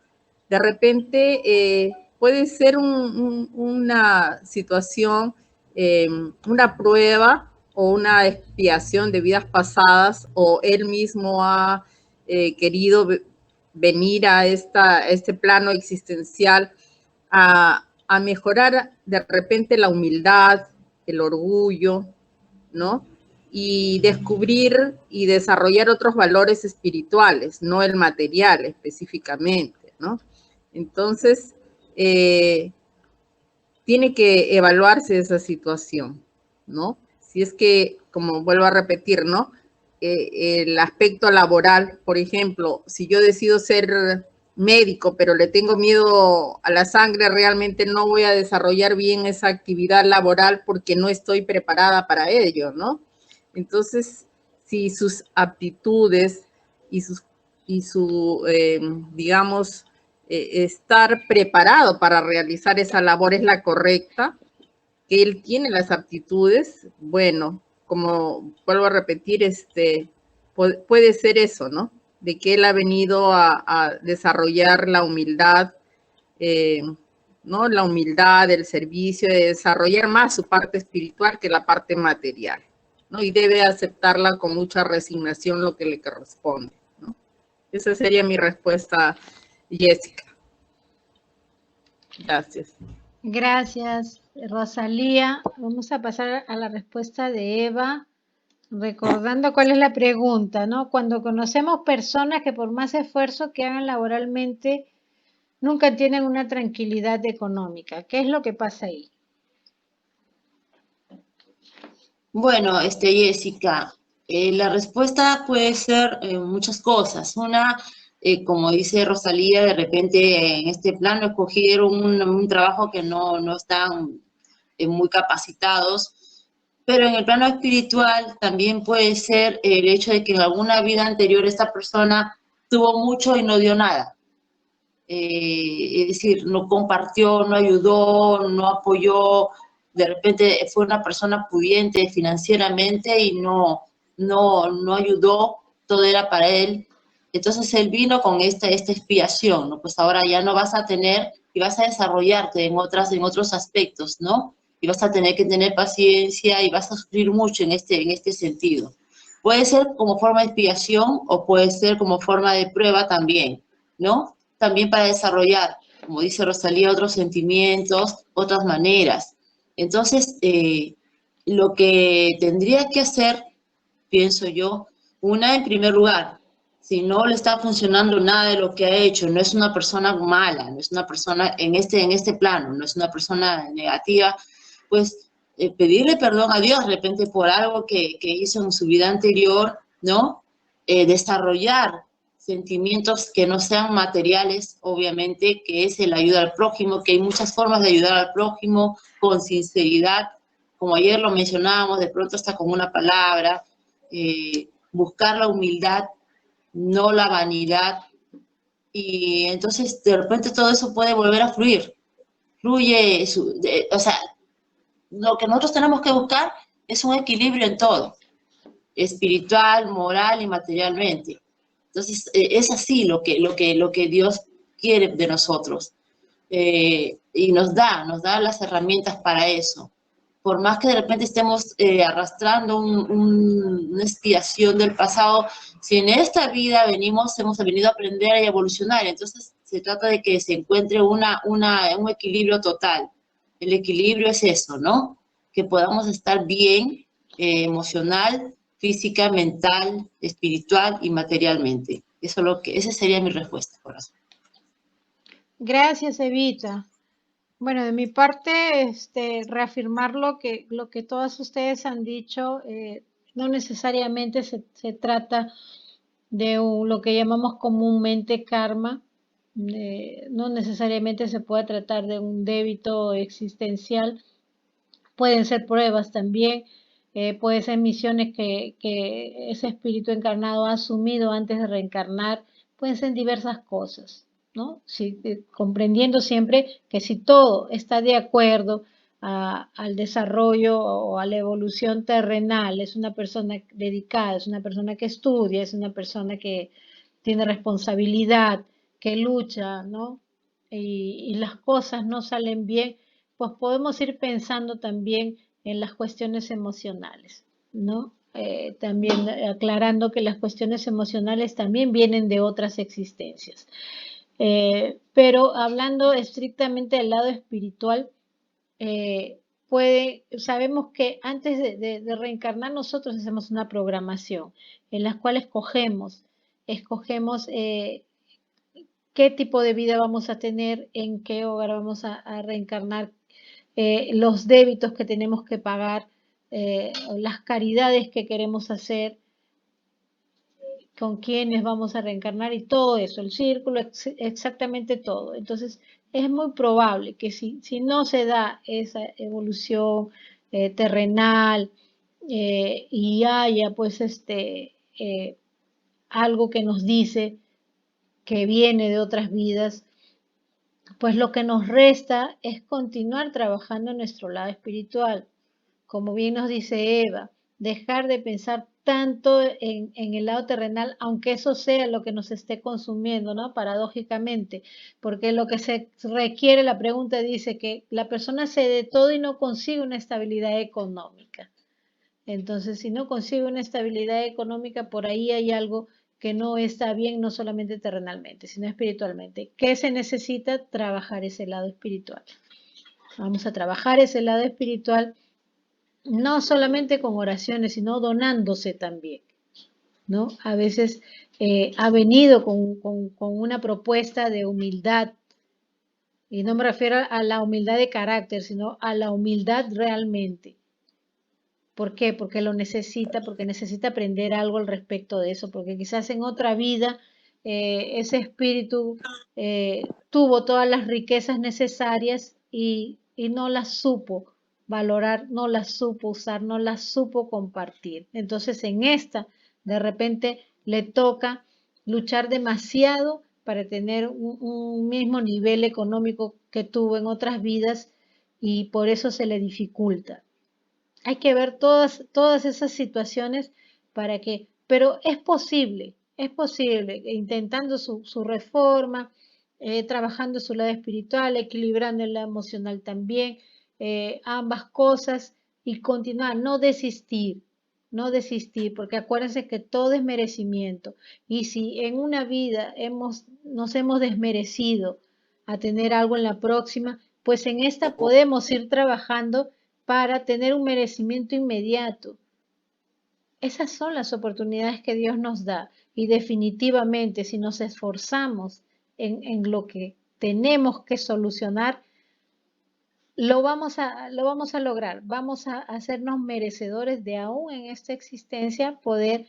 de repente puede ser una situación, una prueba o una expiación de vidas pasadas, o él mismo ha querido venir a este plano existencial a mejorar de repente la humildad, el orgullo, ¿no? Y descubrir y desarrollar otros valores espirituales, no el material específicamente, ¿no? Entonces, tiene que evaluarse esa situación, ¿no? Si es que, como vuelvo a repetir, ¿no? El aspecto laboral, por ejemplo, si yo decido ser médico, pero le tengo miedo a la sangre, realmente no voy a desarrollar bien esa actividad laboral porque no estoy preparada para ello, ¿no? Entonces, si sus aptitudes y su digamos, estar preparado para realizar esa labor es la correcta, que él tiene las aptitudes, bueno, como vuelvo a repetir, puede ser eso, ¿no? De que él ha venido a desarrollar la humildad, ¿no? La humildad, el servicio, de desarrollar más su parte espiritual que la parte material, ¿no? Y debe aceptarla con mucha resignación lo que le corresponde, ¿no? Esa sería mi respuesta, Jessica. Gracias. Gracias, Rosalía. Vamos a pasar a la respuesta de Eva, recordando cuál es la pregunta, ¿no? Cuando conocemos personas que por más esfuerzo que hagan laboralmente, nunca tienen una tranquilidad económica. ¿Qué es lo que pasa ahí? Bueno, Jessica, la respuesta puede ser muchas cosas. Una, como dice Rosalía, de repente en este plano escogieron un trabajo que no están muy capacitados, pero en el plano espiritual también puede ser el hecho de que en alguna vida anterior esta persona tuvo mucho y no dio nada. Es decir, no compartió, no ayudó, no apoyó, de repente fue una persona pudiente financieramente y no ayudó, todo era para él. Entonces él vino con esta expiación, ¿no? Pues ahora ya no vas a tener y vas a desarrollarte en otros aspectos, ¿no? Y vas a tener que tener paciencia y vas a sufrir mucho en este sentido. Puede ser como forma de expiación o puede ser como forma de prueba también, ¿no? También para desarrollar, como dice Rosalía, otros sentimientos, otras maneras. Entonces, lo que tendría que hacer, pienso yo, una en primer lugar, si no le está funcionando nada de lo que ha hecho, no es una persona mala, no es una persona en este plano, no es una persona negativa, pues pedirle perdón a Dios de repente por algo que hizo en su vida anterior, ¿no? Desarrollar sentimientos que no sean materiales, obviamente, que es el ayuda al prójimo, que hay muchas formas de ayudar al prójimo con sinceridad, como ayer lo mencionábamos, de pronto hasta con una palabra, buscar la humildad, no la vanidad, y entonces de repente todo eso puede volver a fluir. Fluye, o sea, lo que nosotros tenemos que buscar es un equilibrio en todo, espiritual, moral y materialmente. Entonces, es así lo que Dios quiere de nosotros. Y nos da las herramientas para eso. Por más que de repente estemos arrastrando una expiación del pasado, si en esta vida hemos venido a aprender y a evolucionar, entonces se trata de que se encuentre un equilibrio total. El equilibrio es eso, ¿no? Que podamos estar bien emocional, física, mental, espiritual y materialmente. Esa sería mi respuesta, corazón. Gracias, Evita. Bueno, de mi parte, reafirmar lo que todas ustedes han dicho, no necesariamente se trata de lo que llamamos comúnmente karma, no necesariamente se puede tratar de un débito existencial, pueden ser pruebas también, pueden ser misiones que ese espíritu encarnado ha asumido antes de reencarnar, pueden ser diversas cosas, ¿no? Comprendiendo siempre que si todo está de acuerdo al desarrollo o a la evolución terrenal, es una persona dedicada, es una persona que estudia, es una persona que tiene responsabilidad, que lucha, ¿no? Y las cosas no salen bien, pues podemos ir pensando también en las cuestiones emocionales, ¿no? También aclarando que las cuestiones emocionales también vienen de otras existencias. Pero hablando estrictamente del lado espiritual, sabemos que antes de reencarnar nosotros hacemos una programación en la cual escogemos qué tipo de vida vamos a tener, en qué hogar vamos a reencarnar, los débitos que tenemos que pagar, las caridades que queremos hacer, con quiénes vamos a reencarnar y todo eso, el círculo, exactamente todo. Entonces, es muy probable que si no se da esa evolución terrenal y haya pues algo que nos dice que viene de otras vidas, pues lo que nos resta es continuar trabajando en nuestro lado espiritual. Como bien nos dice Eva, dejar de pensar tanto en el lado terrenal, aunque eso sea lo que nos esté consumiendo, ¿no? Paradójicamente, porque lo que se requiere, la pregunta dice que la persona se de todo y no consigue una estabilidad económica. Entonces, si no consigue una estabilidad económica, por ahí hay algo que no está bien, no solamente terrenalmente, sino espiritualmente. ¿Qué se necesita? Trabajar ese lado espiritual. Vamos a trabajar ese lado espiritual, no solamente con oraciones, sino donándose también, ¿no? A veces ha venido con una propuesta de humildad, y no me refiero a la humildad de carácter, sino a la humildad realmente. ¿Por qué? Porque lo necesita, porque necesita aprender algo al respecto de eso, porque quizás en otra vida ese espíritu tuvo todas las riquezas necesarias y no las supo valorar, no las supo usar, no las supo compartir. Entonces en esta, de repente, le toca luchar demasiado para tener un mismo nivel económico que tuvo en otras vidas y por eso se le dificulta. Hay que ver todas esas situaciones para que, pero es posible, intentando su reforma, trabajando su lado espiritual, equilibrando el lado emocional también, ambas cosas y continuar, no desistir, porque acuérdense que todo es merecimiento y si en una vida nos hemos desmerecido a tener algo en la próxima, pues en esta podemos ir trabajando para tener un merecimiento inmediato. Esas son las oportunidades que Dios nos da y definitivamente si nos esforzamos en lo que tenemos que solucionar, lo vamos a lograr, vamos a hacernos merecedores de aún en esta existencia poder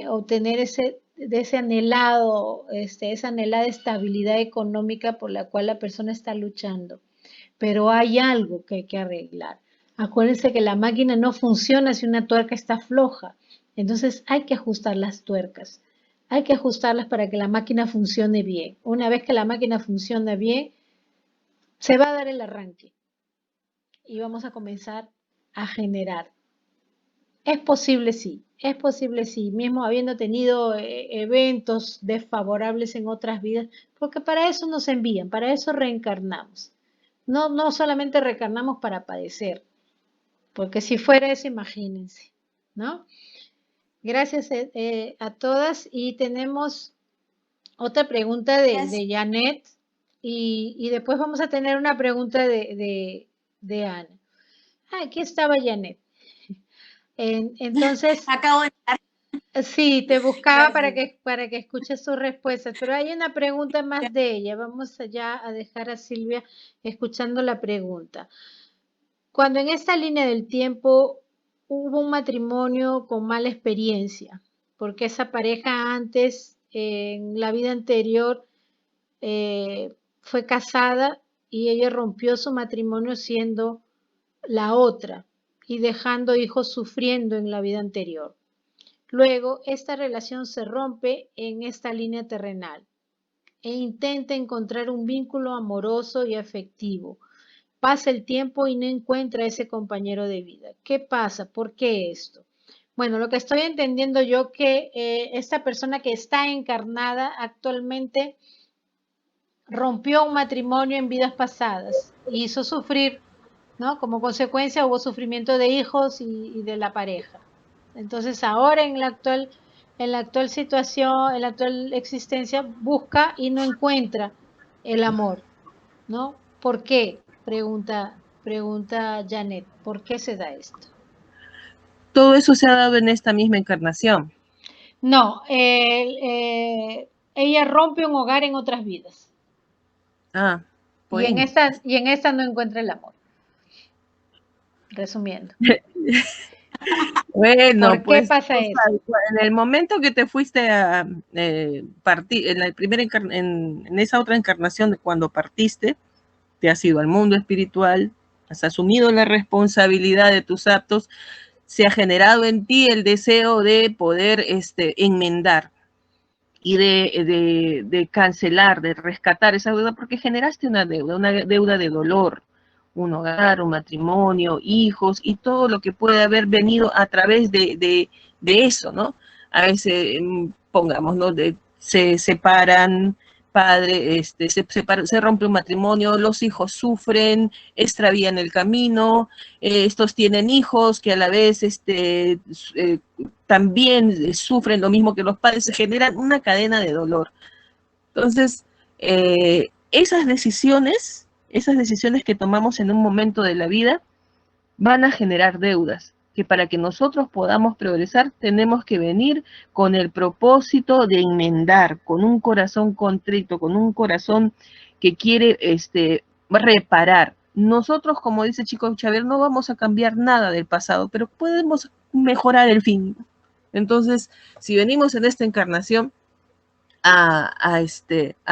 obtener esa anhelada estabilidad económica por la cual la persona está luchando. Pero hay algo que hay que arreglar. Acuérdense que la máquina no funciona si una tuerca está floja. Entonces hay que ajustar las tuercas. Hay que ajustarlas para que la máquina funcione bien. Una vez que la máquina funciona bien, se va a dar el arranque. Y vamos a comenzar a generar. Es posible sí, mismo habiendo tenido eventos desfavorables en otras vidas, porque para eso nos envían, para eso reencarnamos. No solamente reencarnamos para padecer, porque si fuera eso, imagínense, ¿no? Gracias a todas y tenemos otra pregunta de Janet y después vamos a tener una pregunta de Ana. Aquí estaba Janet. Entonces, acabo de sí, te buscaba para que escuches sus respuestas, pero hay una pregunta más de ella. Vamos ya a dejar a Silvia escuchando la pregunta. Cuando en esta línea del tiempo hubo un matrimonio con mala experiencia, porque esa pareja antes, en la vida anterior, fue casada y ella rompió su matrimonio siendo la otra y dejando hijos sufriendo en la vida anterior. Luego, esta relación se rompe en esta línea terrenal e intenta encontrar un vínculo amoroso y afectivo. Pasa el tiempo y no encuentra ese compañero de vida. ¿Qué pasa? ¿Por qué esto? Bueno, lo que estoy entendiendo yo que esta persona que está encarnada actualmente rompió un matrimonio en vidas pasadas y hizo sufrir, ¿no? Como consecuencia hubo sufrimiento de hijos y de la pareja. Entonces ahora en la actual situación, en la actual existencia, busca y no encuentra el amor, ¿no? ¿Por qué? Pregunta Janet, ¿por qué se da esto? Todo eso se ha dado en esta misma encarnación. No, ella rompe un hogar en otras vidas. Ah, Y en bueno. esta no encuentra el amor. Resumiendo. Bueno, ¿Por qué pues pasa eso? en el momento que te fuiste a partir, en la primera en esa otra encarnación, cuando partiste, te has ido al mundo espiritual, has asumido la responsabilidad de tus actos, se ha generado en ti el deseo de poder enmendar y de cancelar, de rescatar esa deuda, porque generaste una deuda de dolor, un hogar, un matrimonio, hijos y todo lo que puede haber venido a través de eso, ¿no? A veces, pongamos, ¿no? Se separan, padre, se rompe un matrimonio, los hijos sufren, extravían el camino, estos tienen hijos que a la vez también sufren lo mismo que los padres, se generan una cadena de dolor. Entonces, esas decisiones que tomamos en un momento de la vida van a generar deudas, que para que nosotros podamos progresar tenemos que venir con el propósito de enmendar, con un corazón contrito, con un corazón que quiere reparar. Nosotros, como dice Chico Xavier, no vamos a cambiar nada del pasado, pero podemos mejorar el fin. Entonces, si venimos en esta encarnación a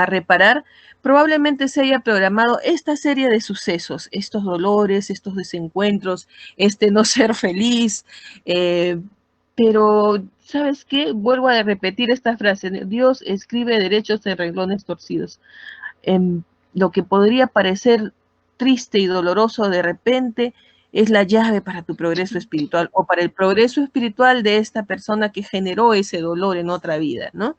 reparar, probablemente se haya programado esta serie de sucesos, estos dolores, estos desencuentros, no ser feliz, pero ¿sabes qué? Vuelvo a repetir esta frase, Dios escribe derechos en renglones torcidos. Lo que podría parecer triste y doloroso de repente es la llave para tu progreso espiritual o para el progreso espiritual de esta persona que generó ese dolor en otra vida, ¿no?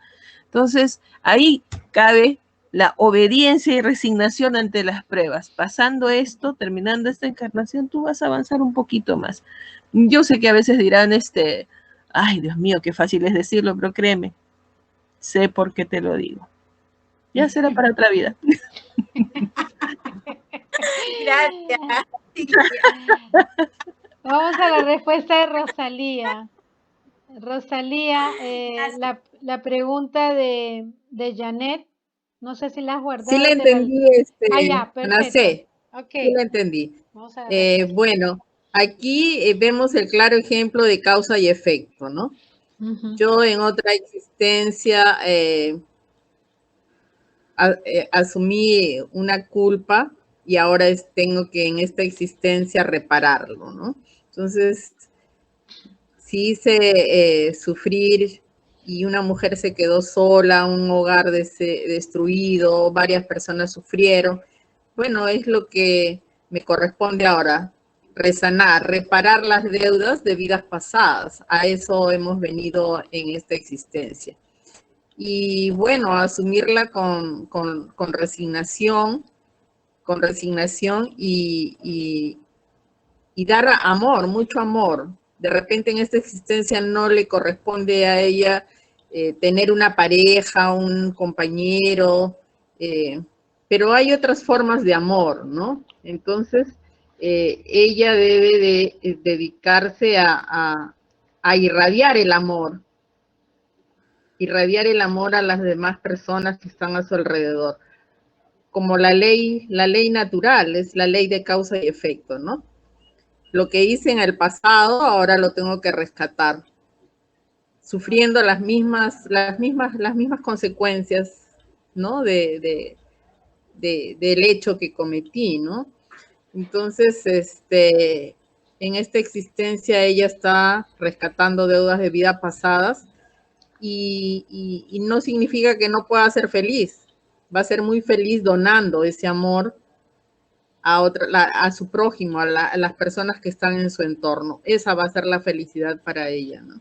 Entonces, ahí cabe la obediencia y resignación ante las pruebas. Pasando esto, terminando esta encarnación, tú vas a avanzar un poquito más. Yo sé que a veces dirán, ay, Dios mío, qué fácil es decirlo, pero créeme, sé por qué te lo digo. Ya será para otra vida. Gracias. Vamos a la respuesta de Rosalía. Rosalía, la pregunta de Janet, no sé si la has Sí guardado. la entendí, Ya, Ana perfecto. C. Ok, Sí la entendí. vamos a la respuesta. Bueno, aquí vemos el claro ejemplo de causa y efecto, ¿no? Ujú. Yo en otra existencia asumí una culpa y ahora tengo que en esta existencia repararlo, ¿no? Entonces, si hice sufrir y una mujer se quedó sola, un hogar destruido, varias personas sufrieron, bueno, es lo que me corresponde ahora, resanar, reparar las deudas de vidas pasadas. A eso hemos venido en esta existencia. Y bueno, asumirla con resignación y dar amor, mucho amor. De repente en esta existencia no le corresponde a ella tener una pareja, un compañero, pero hay otras formas de amor, ¿no? Entonces, ella debe de dedicarse a irradiar el amor a las demás personas que están a su alrededor. Como la ley natural, es la ley de causa y efecto, ¿no? Lo que hice en el pasado, ahora lo tengo que rescatar, sufriendo las mismas consecuencias, ¿no? Del hecho que cometí, ¿no? Entonces, en esta existencia ella está rescatando deudas de vidas pasadas y no significa que no pueda ser feliz. Va a ser muy feliz donando ese amor a su prójimo, a las personas que están en su entorno. Esa va a ser la felicidad para ella, ¿no?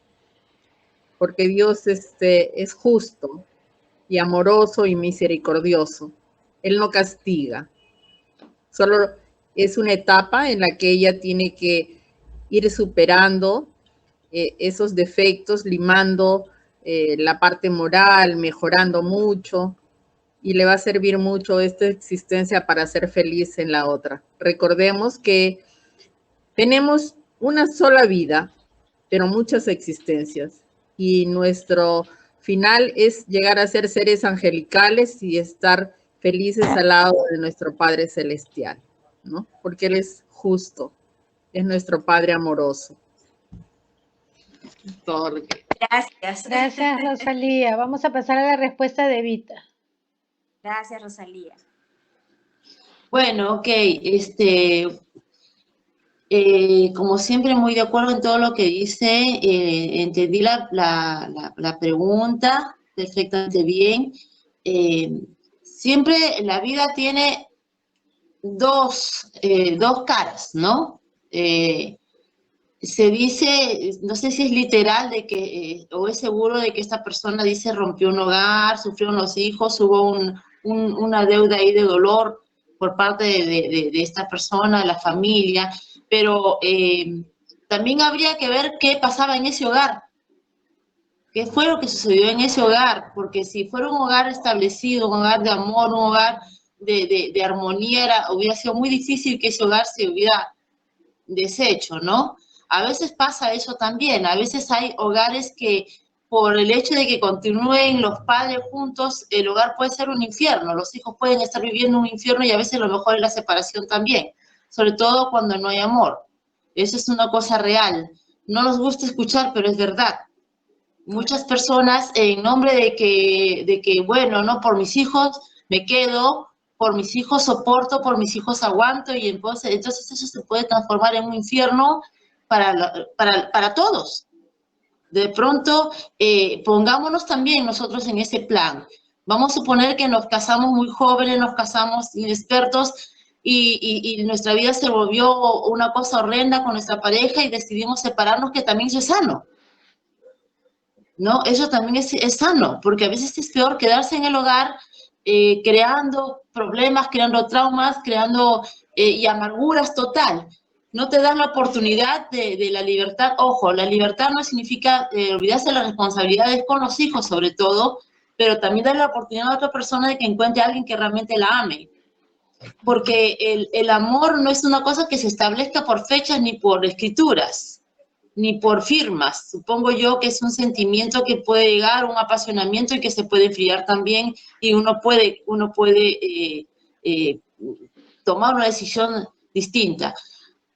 Porque Dios es justo y amoroso y misericordioso. Él no castiga. Solo es una etapa en la que ella tiene que ir superando esos defectos, limando la parte moral, mejorando mucho, y le va a servir mucho esta existencia para ser feliz en la otra. Recordemos que tenemos una sola vida, pero muchas existencias, y nuestro final es llegar a ser seres angelicales y estar felices al lado de nuestro Padre Celestial, ¿no? Porque Él es justo, es nuestro Padre amoroso. Todo lo que... Gracias. Gracias, Rosalía. Vamos a pasar a la respuesta de Evita. Gracias, Rosalía. Bueno, ok, como siempre, muy de acuerdo en todo lo que dice, entendí la pregunta perfectamente bien. Siempre la vida tiene dos caras, ¿no? Se dice, no sé si es literal de que, o es seguro de que esta persona dice rompió un hogar, sufrieron los hijos, hubo una deuda ahí de dolor por parte de esta persona, de la familia, pero también habría que ver qué pasaba en ese hogar, qué fue lo que sucedió en ese hogar, porque si fuera un hogar establecido, un hogar de amor, un hogar de armonía, hubiera sido muy difícil que ese hogar se hubiera deshecho, ¿no? A veces pasa eso también, a veces hay hogares que por el hecho de que continúen los padres juntos, el hogar puede ser un infierno, los hijos pueden estar viviendo un infierno y a veces lo mejor es la separación también, sobre todo cuando no hay amor. Eso es una cosa real. No nos gusta escuchar, pero es verdad. Muchas personas, en nombre de que bueno, no, por mis hijos me quedo, por mis hijos soporto, por mis hijos aguanto, y entonces eso se puede transformar en un infierno para todos. De pronto, pongámonos también nosotros en ese plan. Vamos a suponer que nos casamos muy jóvenes, nos casamos inexpertos y nuestra vida se volvió una cosa horrenda con nuestra pareja y decidimos separarnos, que también eso es sano. ¿No? Eso también es sano, porque a veces es peor quedarse en el hogar creando problemas, creando traumas, creando y amarguras total. No te dan la oportunidad de la libertad. Ojo, la libertad no significa olvidarse de las responsabilidades con los hijos, sobre todo, pero también dar la oportunidad a otra persona de que encuentre a alguien que realmente la ame. Porque el amor no es una cosa que se establezca por fechas ni por escrituras, ni por firmas. Supongo yo que es un sentimiento que puede llegar, un apasionamiento, y que se puede enfriar también, y uno puede tomar una decisión distinta.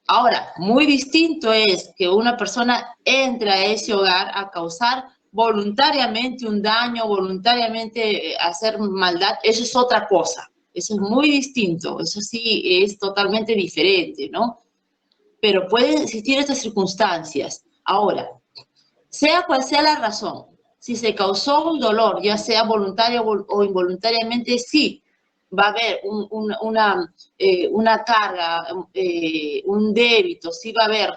Ahora, muy distinto es que una persona entre a ese hogar a causar voluntariamente un daño, voluntariamente hacer maldad. Eso es otra cosa. Eso es muy distinto. Eso sí es totalmente diferente, ¿no? Pero pueden existir estas circunstancias. Ahora, sea cual sea la razón, si se causó un dolor, ya sea voluntario o involuntariamente, sí, va a haber una carga, un débito, sí va a haber,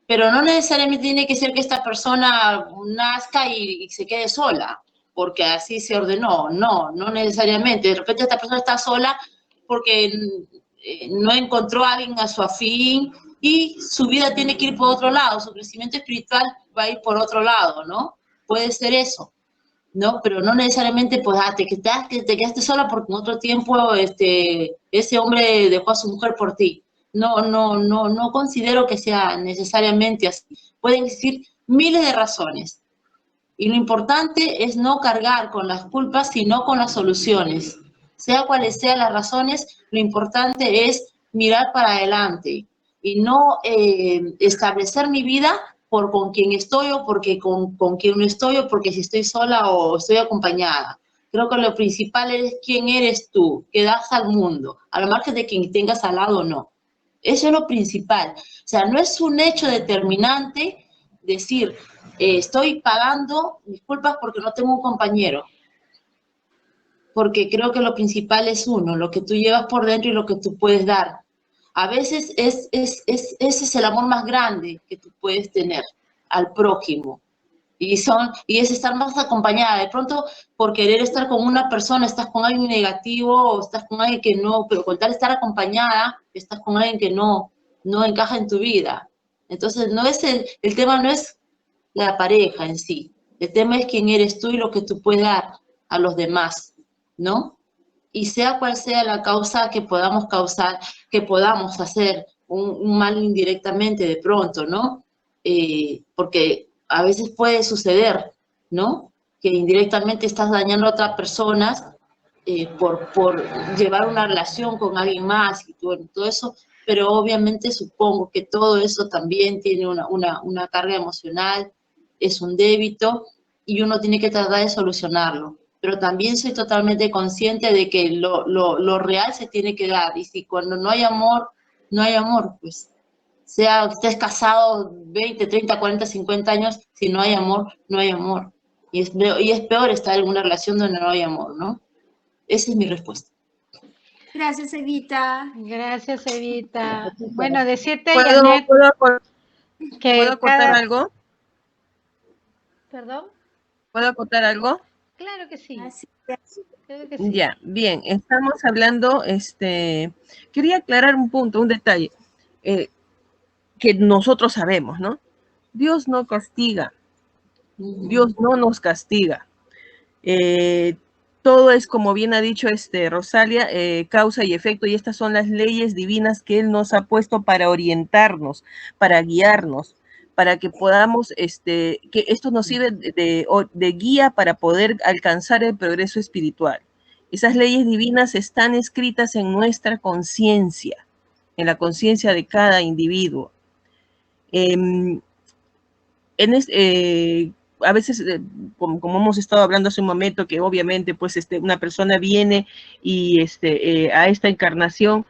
pero no necesariamente tiene que ser que esta persona nazca y se quede sola, porque así se ordenó. No necesariamente. De repente esta persona está sola porque no encontró a alguien a su afín, y su vida tiene que ir por otro lado, su crecimiento espiritual va a ir por otro lado, ¿no? Puede ser eso, ¿no? Pero no necesariamente, pues, te quedaste sola porque en otro tiempo ese hombre dejó a su mujer por ti. No considero que sea necesariamente así. Pueden existir miles de razones. Y lo importante es no cargar con las culpas, sino con las soluciones. Sea cuales sean las razones, lo importante es mirar para adelante y no establecer mi vida por con quién estoy, o porque con quién no estoy, o porque si estoy sola o estoy acompañada. Creo que lo principal es quién eres tú, qué das al mundo, a lo margen de quien tengas al lado o no. Eso es lo principal. O sea, no es un hecho determinante decir, estoy pagando mis culpas porque no tengo un compañero. Porque creo que lo principal es uno, lo que tú llevas por dentro y lo que tú puedes dar. A veces ese es el amor más grande que tú puedes tener al prójimo. Y es estar más acompañada. De pronto, por querer estar con una persona, estás con alguien negativo, o estás con alguien que no, pero con tal de estar acompañada, estás con alguien que no encaja en tu vida. Entonces, el tema no es la pareja en sí. El tema es quién eres tú y lo que tú puedes dar a los demás, ¿no? Y sea cual sea la causa que podamos causar, que podamos hacer un mal indirectamente de pronto, ¿no? Porque a veces puede suceder, ¿no? que indirectamente estás dañando a otras personas por llevar una relación con alguien más y todo eso, pero obviamente supongo que todo eso también tiene una carga emocional, es un débito y uno tiene que tratar de solucionarlo. Pero también soy totalmente consciente de que lo real se tiene que dar, y si cuando no hay amor, no hay amor, pues sea que estés casado 20, 30, 40, 50 años, si no hay amor, no hay amor. Y es peor estar en una relación donde no hay amor, ¿no? Esa es mi respuesta. Gracias, Evita. Gracias, Evita. Bueno, decirte, ¿Puedo, Janet, puedo, acor- ¿puedo que acotar algo? ¿Perdón? ¿Puedo acotar algo? Claro que sí. Así Creo que sí. Ya, bien, estamos hablando, quería aclarar un punto, un detalle, que nosotros sabemos, ¿no? Dios no castiga, Dios no nos castiga. Todo es, como bien ha dicho Rosalia, causa y efecto, y estas son las leyes divinas que Él nos ha puesto para orientarnos, para guiarnos, para que podamos, que esto nos sirve de guía para poder alcanzar el progreso espiritual. Esas leyes divinas están escritas en nuestra conciencia, en la conciencia de cada individuo. A veces, como hemos estado hablando hace un momento, que obviamente pues una persona viene y a esta encarnación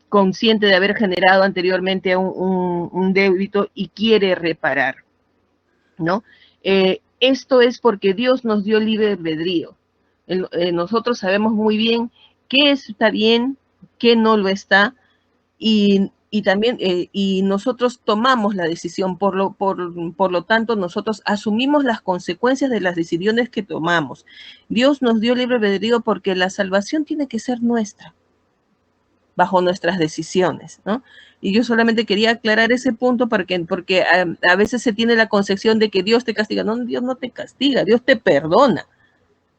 consciente de haber generado anteriormente un débito y quiere reparar, ¿no? Esto es porque Dios nos dio libre albedrío. Nosotros sabemos muy bien qué está bien, qué no lo está, y también y nosotros tomamos la decisión, por lo tanto nosotros asumimos las consecuencias de las decisiones que tomamos. Dios nos dio libre albedrío porque la salvación tiene que ser nuestra, bajo nuestras decisiones, ¿no? Y yo solamente quería aclarar ese punto porque a veces se tiene la concepción de que Dios te castiga. No, Dios no te castiga, Dios te perdona,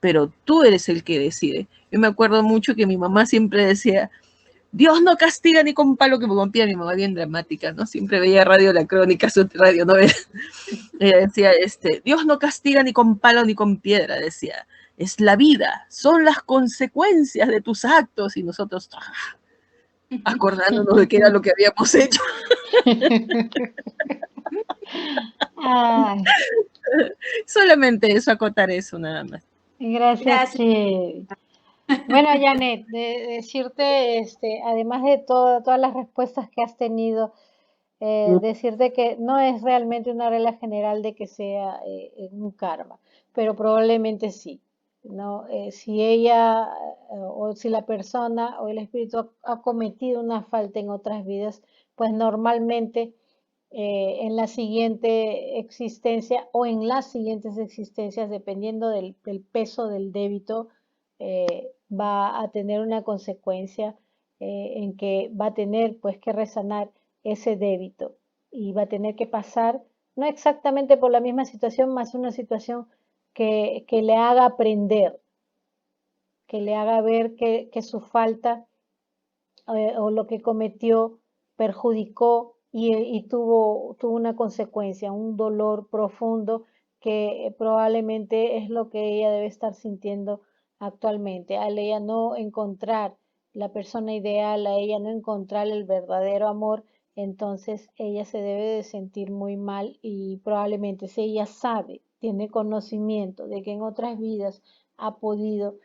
pero tú eres el que decide. Yo me acuerdo mucho que mi mamá siempre decía, Dios no castiga ni con palo, que me rompía mi mamá bien dramática, ¿no? Siempre veía Radio La Crónica, su radio, ¿no? Ella decía, Dios no castiga ni con palo ni con piedra, decía, es la vida, son las consecuencias de tus actos, y nosotros acordándonos de qué era lo que habíamos hecho. Ay, Solamente eso, acotar eso nada más. gracias, sí. Bueno, Janet, decirte, además de todas las respuestas que has tenido, decirte que no es realmente una regla general de que sea un karma, pero probablemente sí, ¿no? Si ella o si la persona o el espíritu ha cometido una falta en otras vidas, pues normalmente en la siguiente existencia o en las siguientes existencias, dependiendo del peso del débito, va a tener una consecuencia en que va a tener pues que resanar ese débito y va a tener que pasar, no exactamente por la misma situación, más una situación que le haga aprender, que le haga ver que su falta o lo que cometió perjudicó y tuvo una consecuencia, un dolor profundo que probablemente es lo que ella debe estar sintiendo actualmente. Al ella no encontrar la persona ideal, a ella no encontrar el verdadero amor, entonces ella se debe de sentir muy mal y probablemente si ella sabe, tiene conocimiento de que en otras vidas ha podido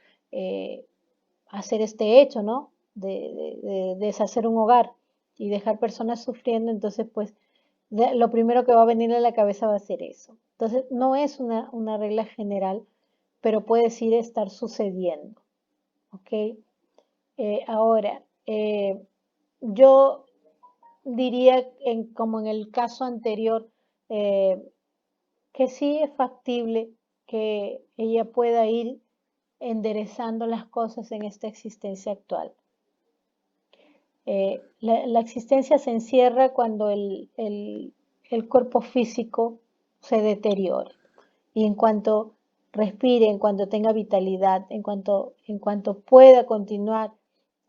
hacer este hecho, ¿no? De deshacer un hogar y dejar personas sufriendo, entonces pues lo primero que va a venir a la cabeza va a ser eso. Entonces no es una regla general, pero puede sí estar sucediendo, ¿ok? Ahora, yo diría, como en el caso anterior, eh, que sí es factible que ella pueda ir enderezando las cosas en esta existencia actual. La existencia se encierra cuando el cuerpo físico se deteriora y en cuanto respire, en cuanto tenga vitalidad, en cuanto pueda continuar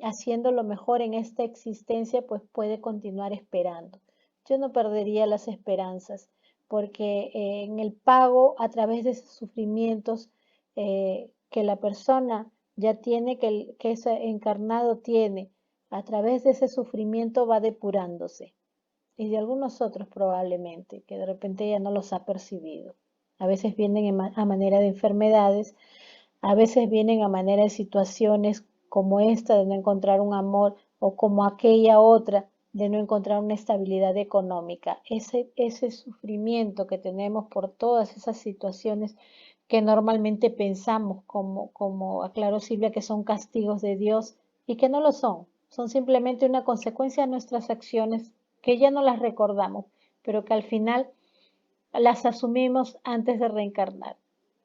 haciendo lo mejor en esta existencia, pues puede continuar esperando. Yo no perdería las esperanzas porque en el pago a través de esos sufrimientos que la persona ya tiene, que ese encarnado tiene, a través de ese sufrimiento va depurándose. Y de algunos otros probablemente, que de repente ya no los ha percibido. A veces vienen a manera de enfermedades, a veces vienen a manera de situaciones como esta de no encontrar un amor o como aquella otra de no encontrar una estabilidad económica. Ese sufrimiento que tenemos por todas esas situaciones que normalmente pensamos, como aclaró Silvia, que son castigos de Dios y que no lo son. Son simplemente una consecuencia de nuestras acciones que ya no las recordamos, pero que al final las asumimos antes de reencarnar.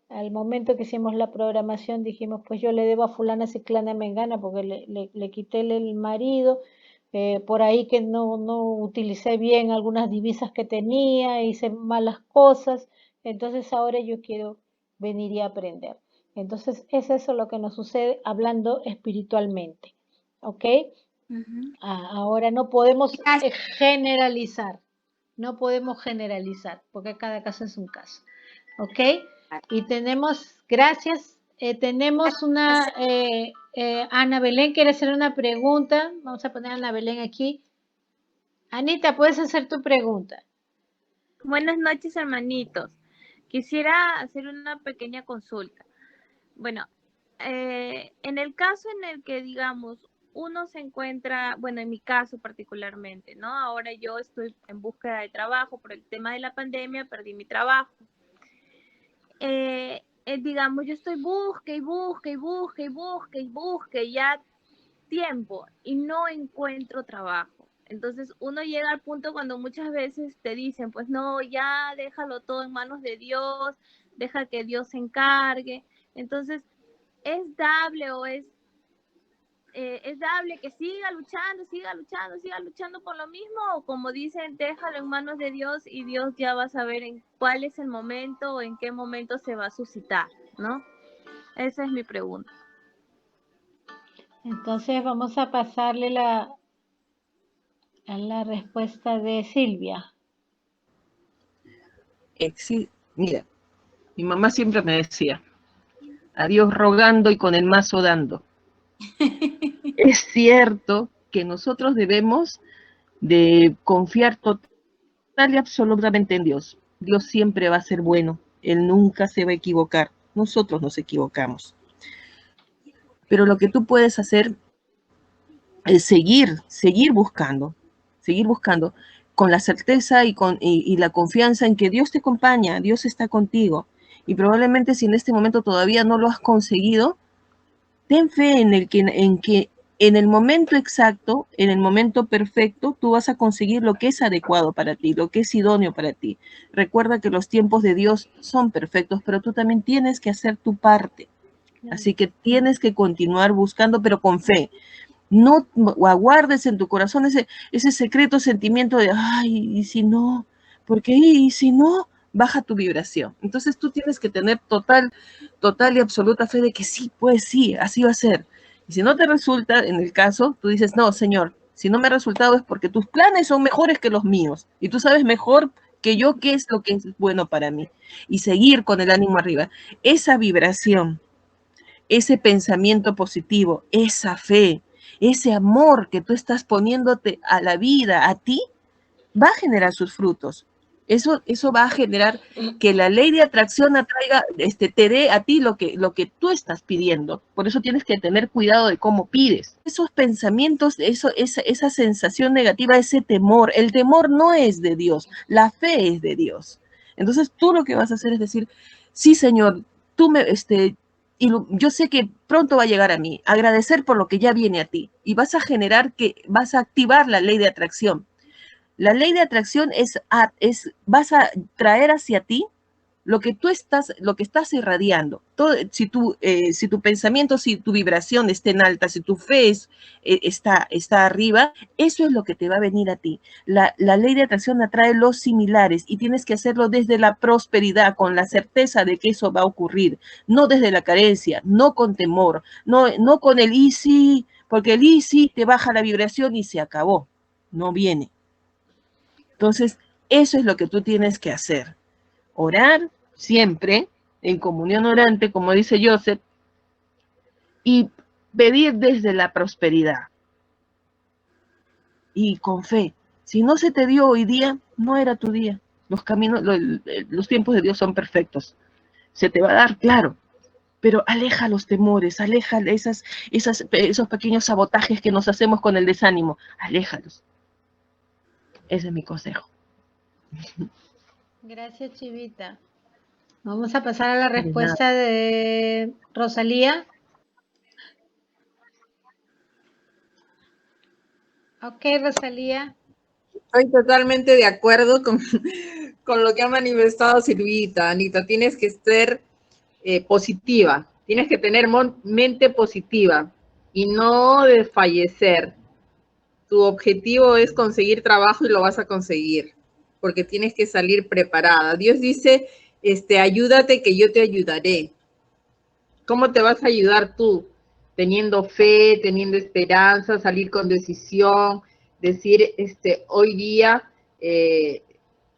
Al momento que hicimos la programación dijimos, pues yo le debo a fulana, ciclana, mengana, porque le quité el marido, por ahí que no utilicé bien algunas divisas que tenía, hice malas cosas, entonces ahora yo quiero venir y aprender. Entonces es eso lo que nos sucede hablando espiritualmente, ¿ok? Ahora no podemos generalizar, no podemos generalizar, porque cada caso es un caso, ¿ok? Y tenemos, gracias, tenemos una, Ana Belén quiere hacer una pregunta, vamos a poner a Ana Belén aquí. Anita, puedes hacer tu pregunta. Buenas noches, hermanitos. Quisiera hacer una pequeña consulta. Bueno, en el caso en el que, digamos, uno se encuentra, bueno, en mi caso particularmente, ¿no? Ahora yo estoy en búsqueda de trabajo por el tema de la pandemia, perdí mi trabajo. Digamos, yo estoy busque ya tiempo y no encuentro trabajo. Entonces uno llega al punto cuando muchas veces te dicen, pues no, ya déjalo todo en manos de Dios, deja que Dios se encargue. Entonces, ¿es dable o es dable que siga luchando por lo mismo? O como dicen, déjalo en manos de Dios y Dios ya va a saber en cuál es el momento o en qué momento se va a suscitar, ¿no? Esa es mi pregunta. Entonces vamos a pasarle a la respuesta de Silvia. Sí, mira, mi mamá siempre me decía, a Dios rogando y con el mazo dando. Es cierto que nosotros debemos de confiar total y absolutamente en Dios. Dios siempre va a ser bueno, Él nunca se va a equivocar, nosotros nos equivocamos. Pero lo que tú puedes hacer es seguir buscando con la certeza y la confianza en que Dios te acompaña, Dios está contigo. Y probablemente si en este momento todavía no lo has conseguido, ten fe en que en el momento exacto, en el momento perfecto, tú vas a conseguir lo que es adecuado para ti, lo que es idóneo para ti. Recuerda que los tiempos de Dios son perfectos, pero tú también tienes que hacer tu parte. Así que tienes que continuar buscando, pero con fe. No aguardes en tu corazón ese secreto sentimiento de, ay, ¿y si no? ¿Por qué? ¿Y si no? Baja tu vibración. Entonces tú tienes que tener total y absoluta fe de que sí, pues sí, así va a ser. Y si no te resulta, en el caso, tú dices, no, Señor, si no me ha resultado es porque tus planes son mejores que los míos. Y tú sabes mejor que yo qué es lo que es bueno para mí. Y seguir con el ánimo arriba. Esa vibración, ese pensamiento positivo, esa fe, ese amor que tú estás poniéndote a la vida, a ti, va a generar sus frutos. Eso va a generar que la ley de atracción atraiga, te dé a ti lo que tú estás pidiendo. Por eso tienes que tener cuidado de cómo pides. Esos pensamientos, esa sensación negativa, ese temor, el temor no es de Dios, la fe es de Dios. Entonces tú lo que vas a hacer es decir, sí, Señor, tú y yo sé que pronto va a llegar a mí, agradecer por lo que ya viene a ti, y vas a vas a activar la ley de atracción. La ley de atracción vas a traer hacia ti lo que estás irradiando. Si tu pensamiento, si tu vibración está en alta, si tu fe está arriba, eso es lo que te va a venir a ti. La ley de atracción atrae los similares y tienes que hacerlo desde la prosperidad, con la certeza de que eso va a ocurrir, no desde la carencia, no con temor, no con el y sí, porque el y sí te baja la vibración y se acabó, no viene. Entonces, Eso es lo que tú tienes que hacer. Orar siempre, en comunión orante, como dice Joseph, y pedir desde la prosperidad. Y con fe. Si no se te dio hoy día, no era tu día. Los caminos, los tiempos de Dios son perfectos. Se te va a dar, claro, pero aleja los temores, aleja esos pequeños sabotajes que nos hacemos con el desánimo, aléjalos. Ese es mi consejo. Gracias, Chivita. Vamos a pasar a la respuesta de Rosalía. Ok, Rosalía. Estoy totalmente de acuerdo con lo que ha manifestado Silvita. Anita, tienes que ser positiva, tienes que tener mente positiva y no desfallecer. Tu objetivo es conseguir trabajo y lo vas a conseguir, porque tienes que salir preparada. Dios dice, ayúdate que yo te ayudaré. ¿Cómo te vas a ayudar tú? Teniendo fe, teniendo esperanza, salir con decisión, decir, hoy día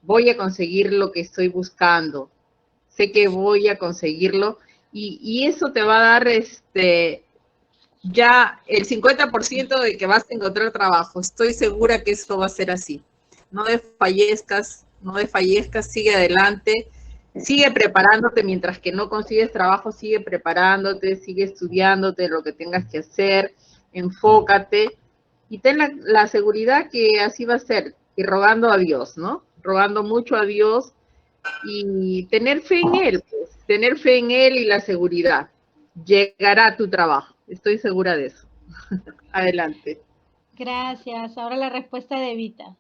voy a conseguir lo que estoy buscando. Sé que voy a conseguirlo y eso te va a dar ya el 50% de que vas a encontrar trabajo. Estoy segura que eso va a ser así. No desfallezcas, sigue adelante, sigue preparándote mientras que no consigues trabajo, sigue preparándote, sigue estudiándote lo que tengas que hacer, enfócate y ten la seguridad que así va a ser y rogando a Dios, ¿no? Rogando mucho a Dios y tener fe en Él, pues, tener fe en Él y la seguridad. Llegará tu trabajo, estoy segura de eso. Adelante. Gracias. Ahora la respuesta de Evita.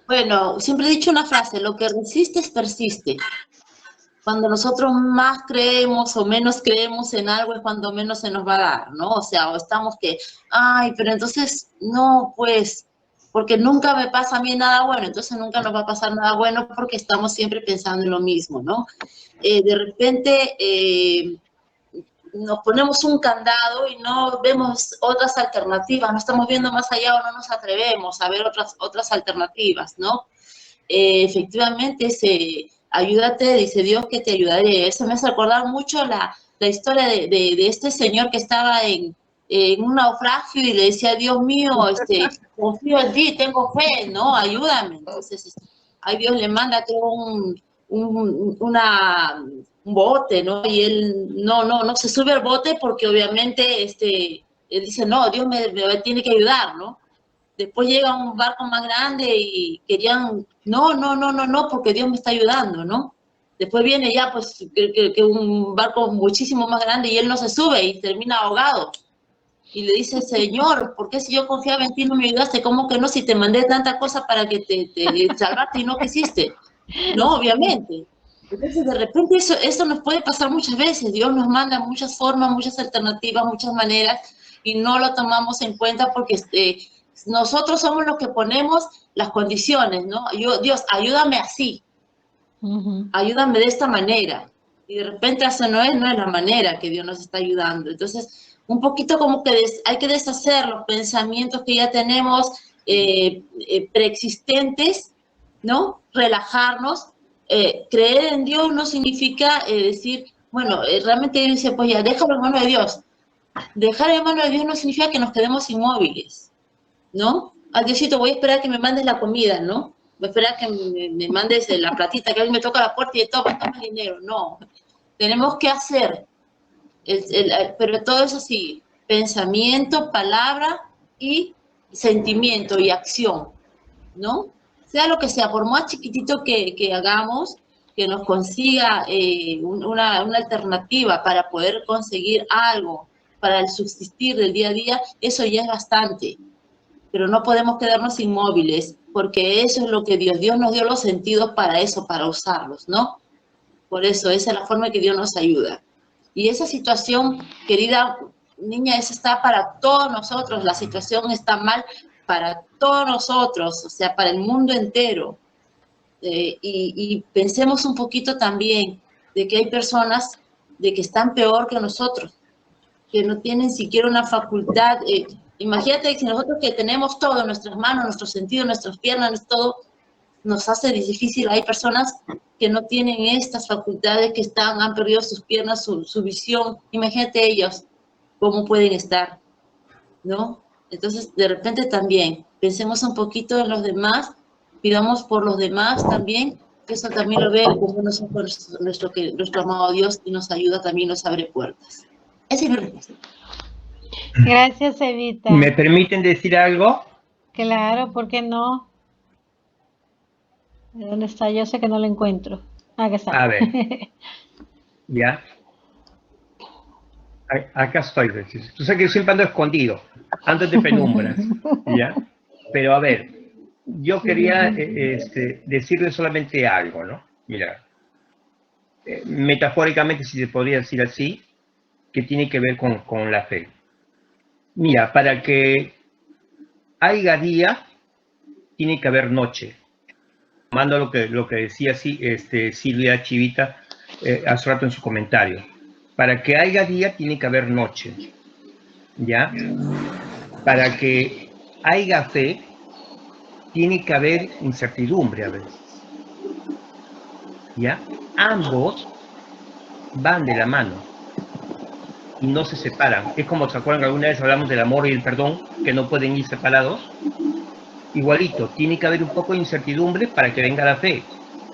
Bueno, siempre he dicho una frase, lo que resistes persiste. Cuando nosotros más creemos o menos creemos en algo es cuando menos se nos va a dar, ¿no? O sea, o estamos que, ay, pero entonces, no, pues, porque nunca me pasa a mí nada bueno, entonces nunca nos va a pasar nada bueno porque estamos siempre pensando en lo mismo, ¿no? De repente nos ponemos un candado y no vemos otras alternativas, no estamos viendo más allá o no nos atrevemos a ver otras alternativas, ¿no? Efectivamente, ayúdate, dice Dios que te ayudaré. Eso me hace recordar mucho la historia de este señor que estaba en un naufragio y le decía, Dios mío, confío en ti, tengo fe, ¿no? Ayúdame. Entonces, ahí Dios le manda, creo, un bote, ¿no? Y él no se sube al bote porque obviamente él dice, no, Dios me tiene que ayudar, ¿no? Después llega un barco más grande y querían, no, porque Dios me está ayudando, ¿no? Después viene ya, pues, que un barco muchísimo más grande y él no se sube y termina ahogado. Y le dice, Señor, ¿por qué si yo confiaba en ti no me ayudaste? ¿Cómo que no? Si te mandé tanta cosa para que te salvaste y no quisiste. No, obviamente. Entonces, de repente, eso nos puede pasar muchas veces. Dios nos manda muchas formas, muchas alternativas, muchas maneras, y no lo tomamos en cuenta porque nosotros somos los que ponemos las condiciones, ¿no? Dios, ayúdame así, ayúdame de esta manera. Y de repente eso no es la manera que Dios nos está ayudando. Entonces, un poquito como que hay que deshacer los pensamientos que ya tenemos preexistentes, ¿no? Relajarnos. Creer en Dios no significa decir, bueno, realmente dice, pues ya, déjalo en manos de Dios. Dejar en manos de Dios no significa que nos quedemos inmóviles, ¿no? Al Diosito, voy a esperar que me mandes la comida, ¿no? Voy a esperar que me mandes la platita, que a mí me toca la puerta y toma el dinero. No, tenemos que hacer, pero todo eso sí, pensamiento, palabra y sentimiento y acción, ¿no? Sea lo que sea, por más chiquitito que hagamos, que nos consiga una alternativa para poder conseguir algo, para el subsistir del día a día, eso ya es bastante. Pero no podemos quedarnos inmóviles, porque eso es lo que Dios nos dio los sentidos para eso, para usarlos, ¿no? Por eso, esa es la forma que Dios nos ayuda. Y esa situación, querida niña, esa está para todos nosotros, la situación está mal para todos nosotros, o sea, para el mundo entero. Y pensemos un poquito también de que hay personas de que están peor que nosotros, que no tienen siquiera una facultad Imagínate si nosotros que tenemos todo en nuestras manos, nuestros sentidos, nuestras piernas, todo, nos hace difícil. Hay personas que no tienen estas facultades, que han perdido sus piernas, su visión. Imagínate ellos cómo pueden estar, ¿no? Entonces, de repente también, pensemos un poquito en los demás, pidamos por los demás también, que eso también lo ve como nuestro amado Dios, y nos ayuda también, nos abre puertas. Esa es mi respuesta. Gracias, Evita. ¿Me permiten decir algo? Claro, ¿por qué no? ¿Dónde está? Yo sé que no lo encuentro. Ah, que está. A ver. ¿Ya? Acá estoy. Tú sabes que yo siempre ando escondido, antes de penumbras, ¿ya? Pero a ver, yo quería decirle solamente algo, ¿no? Mira, metafóricamente, si se podría decir así, que tiene que ver con la fe. Mira, para que haya día, tiene que haber noche. Tomando lo que decía Silvia Chivita hace rato en su comentario. Para que haya día, tiene que haber noche. ¿Ya? Para que haya fe, tiene que haber incertidumbre a veces. ¿Ya? Ambos van de la mano y no se separan. Es como, ¿se acuerdan que alguna vez hablamos del amor y el perdón, que no pueden ir separados? Igualito, tiene que haber un poco de incertidumbre para que venga la fe.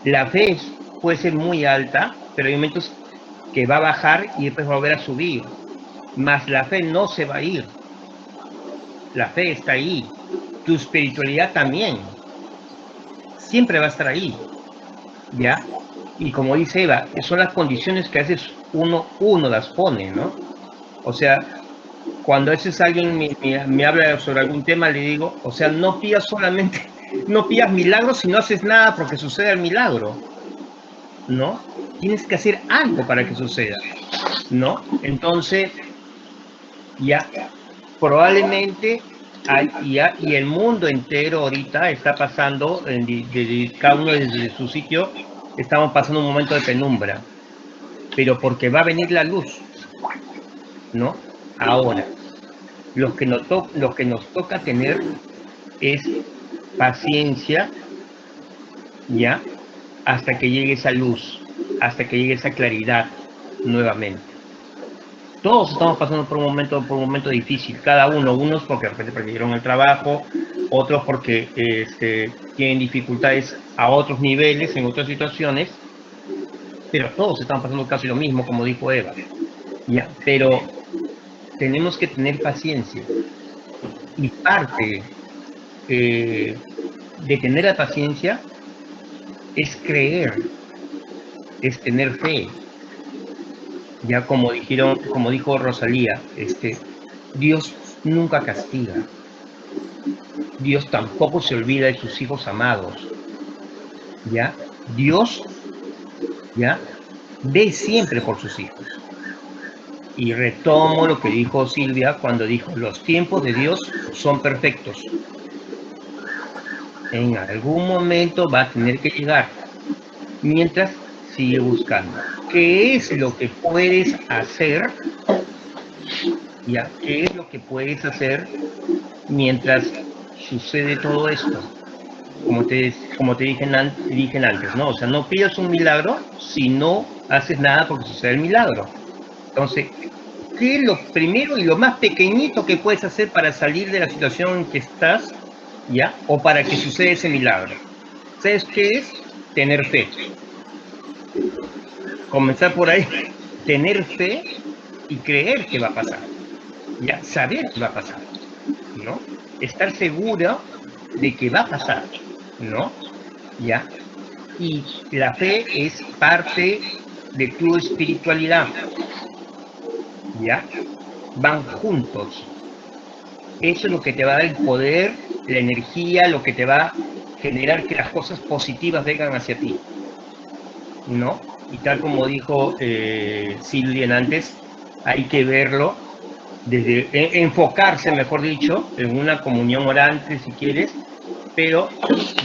La fe puede ser muy alta, pero hay momentos que va a bajar y después va a volver a subir. Mas la fe no se va a ir. La fe está ahí. Tu espiritualidad también. Siempre va a estar ahí. ¿Ya? Y como dice Eva, son las condiciones que a veces uno las pone, ¿no? O sea, cuando a veces alguien me habla sobre algún tema, le digo, o sea, no pidas milagros si no haces nada porque suceda el milagro, ¿no? Tienes que hacer algo para que suceda, ¿no? Entonces, ya, probablemente, y el mundo entero ahorita está pasando, cada uno desde su sitio, estamos pasando un momento de penumbra, pero porque va a venir la luz, ¿no? Ahora, lo que nos toca tener es paciencia, ¿ya? Hasta que llegue esa luz, hasta que llegue esa claridad nuevamente. Todos estamos pasando por un momento difícil, cada uno, unos porque de repente perdieron el trabajo, otros porque tienen dificultades a otros niveles, en otras situaciones, pero todos estamos pasando casi lo mismo, como dijo Eva, ¿ya? Pero tenemos que tener paciencia, y parte de tener la paciencia es creer, es tener fe. Ya como dijo Rosalía, Dios nunca castiga. Dios tampoco se olvida de sus hijos amados. ¿Ya? Dios, ¿ya? Ve siempre por sus hijos. Y retomo lo que dijo Silvia cuando dijo, los tiempos de Dios son perfectos. En algún momento va a tener que llegar, mientras sigue buscando. ¿Qué es lo que puedes hacer? ¿Ya? ¿Qué es lo que puedes hacer mientras sucede todo esto? Como te dije antes, ¿no? O sea, no pidas un milagro si no haces nada porque sucede el milagro. Entonces, ¿qué es lo primero y lo más pequeñito que puedes hacer para salir de la situación en que estás, ¿ya? O para que suceda ese milagro? ¿Sabes qué es? Tener fe. Comenzar por ahí, tener fe y creer que va a pasar, ya saber que va a pasar, ¿no? Estar seguro de que va a pasar, ¿no? Ya. Y la fe es parte de tu espiritualidad, ya. Van juntos. Eso es lo que te va a dar el poder, la energía, lo que te va a generar que las cosas positivas vengan hacia ti, ¿no? Y tal como dijo Silvia antes, hay que verlo, enfocarse, mejor dicho, en una comunión orante, si quieres, pero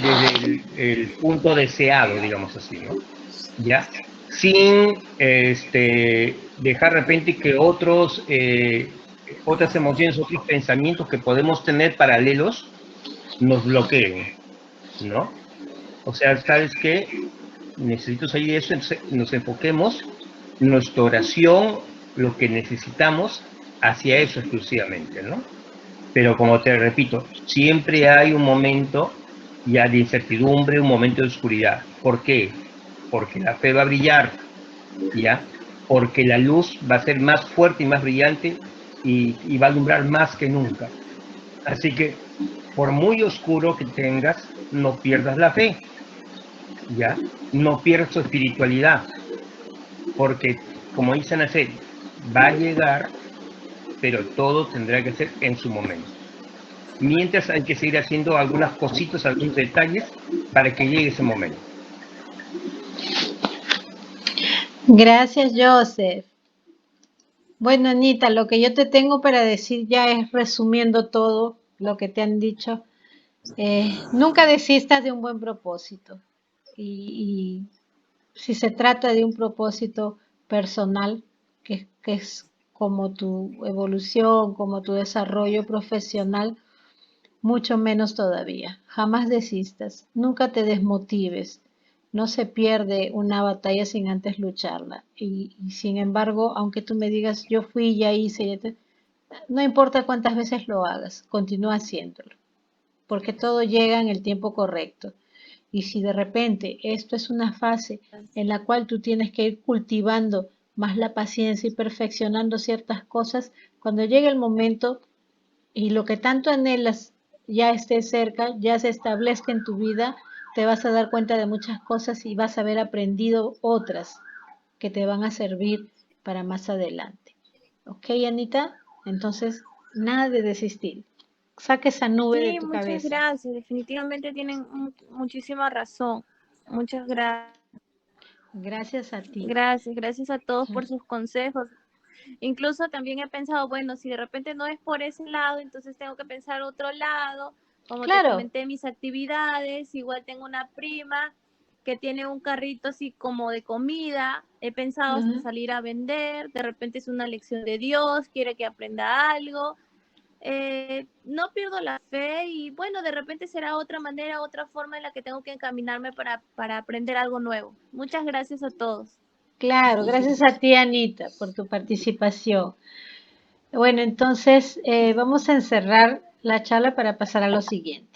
desde el punto deseado, digamos así, ¿no? ¿Ya? Sin dejar de repente que otros otras emociones, otros pensamientos que podemos tener paralelos nos bloqueen, ¿no? O sea, ¿sabes qué? Necesito salir de eso, entonces nos enfoquemos nuestra oración, lo que necesitamos, hacia eso exclusivamente, ¿no? Pero como te repito, siempre hay un momento ya de incertidumbre, un momento de oscuridad. ¿Por qué? Porque la fe va a brillar, ¿ya? Porque la luz va a ser más fuerte y más brillante y va a alumbrar más que nunca. Así que, por muy oscuro que tengas, no pierdas la fe, ¿ya? No pierdas tu espiritualidad, porque, como dicen hacer, va a llegar, pero todo tendrá que ser en su momento. Mientras hay que seguir haciendo algunas cositas, algunos detalles, para que llegue ese momento. Gracias, Joseph. Bueno, Anita, lo que yo te tengo para decir ya es resumiendo todo lo que te han dicho. Nunca desistas de un buen propósito. Y si se trata de un propósito personal, que es como tu evolución, como tu desarrollo profesional, mucho menos todavía. Jamás desistas, nunca te desmotives. No se pierde una batalla sin antes lucharla. Y sin embargo, aunque tú me digas, yo fui, ya hice, no importa cuántas veces lo hagas, continúa haciéndolo, porque todo llega en el tiempo correcto. Y si de repente esto es una fase en la cual tú tienes que ir cultivando más la paciencia y perfeccionando ciertas cosas, cuando llegue el momento y lo que tanto anhelas ya esté cerca, ya se establezca en tu vida, te vas a dar cuenta de muchas cosas y vas a haber aprendido otras que te van a servir para más adelante. ¿Ok, Anita? Entonces, nada de desistir. Saca esa nube de Sí, tu muchas cabeza. gracias. Definitivamente tienen muchísima razón. Muchas gracias. Gracias a ti. Gracias, gracias a todos por sus consejos. Incluso también he pensado, bueno, si de repente no es por ese lado, entonces tengo que pensar otro lado. Como te Claro. comenté, mis actividades, igual tengo una prima que tiene un carrito así como de comida. He pensado hasta Ajá. salir a vender. De repente es una lección de Dios, quiere que aprenda algo. No pierdo la fe y bueno, de repente será otra manera, otra forma en la que tengo que encaminarme para aprender algo nuevo. Muchas gracias a todos. Claro, gracias a ti, Anita, por tu participación. Bueno, entonces vamos a encerrar la charla para pasar a lo siguiente.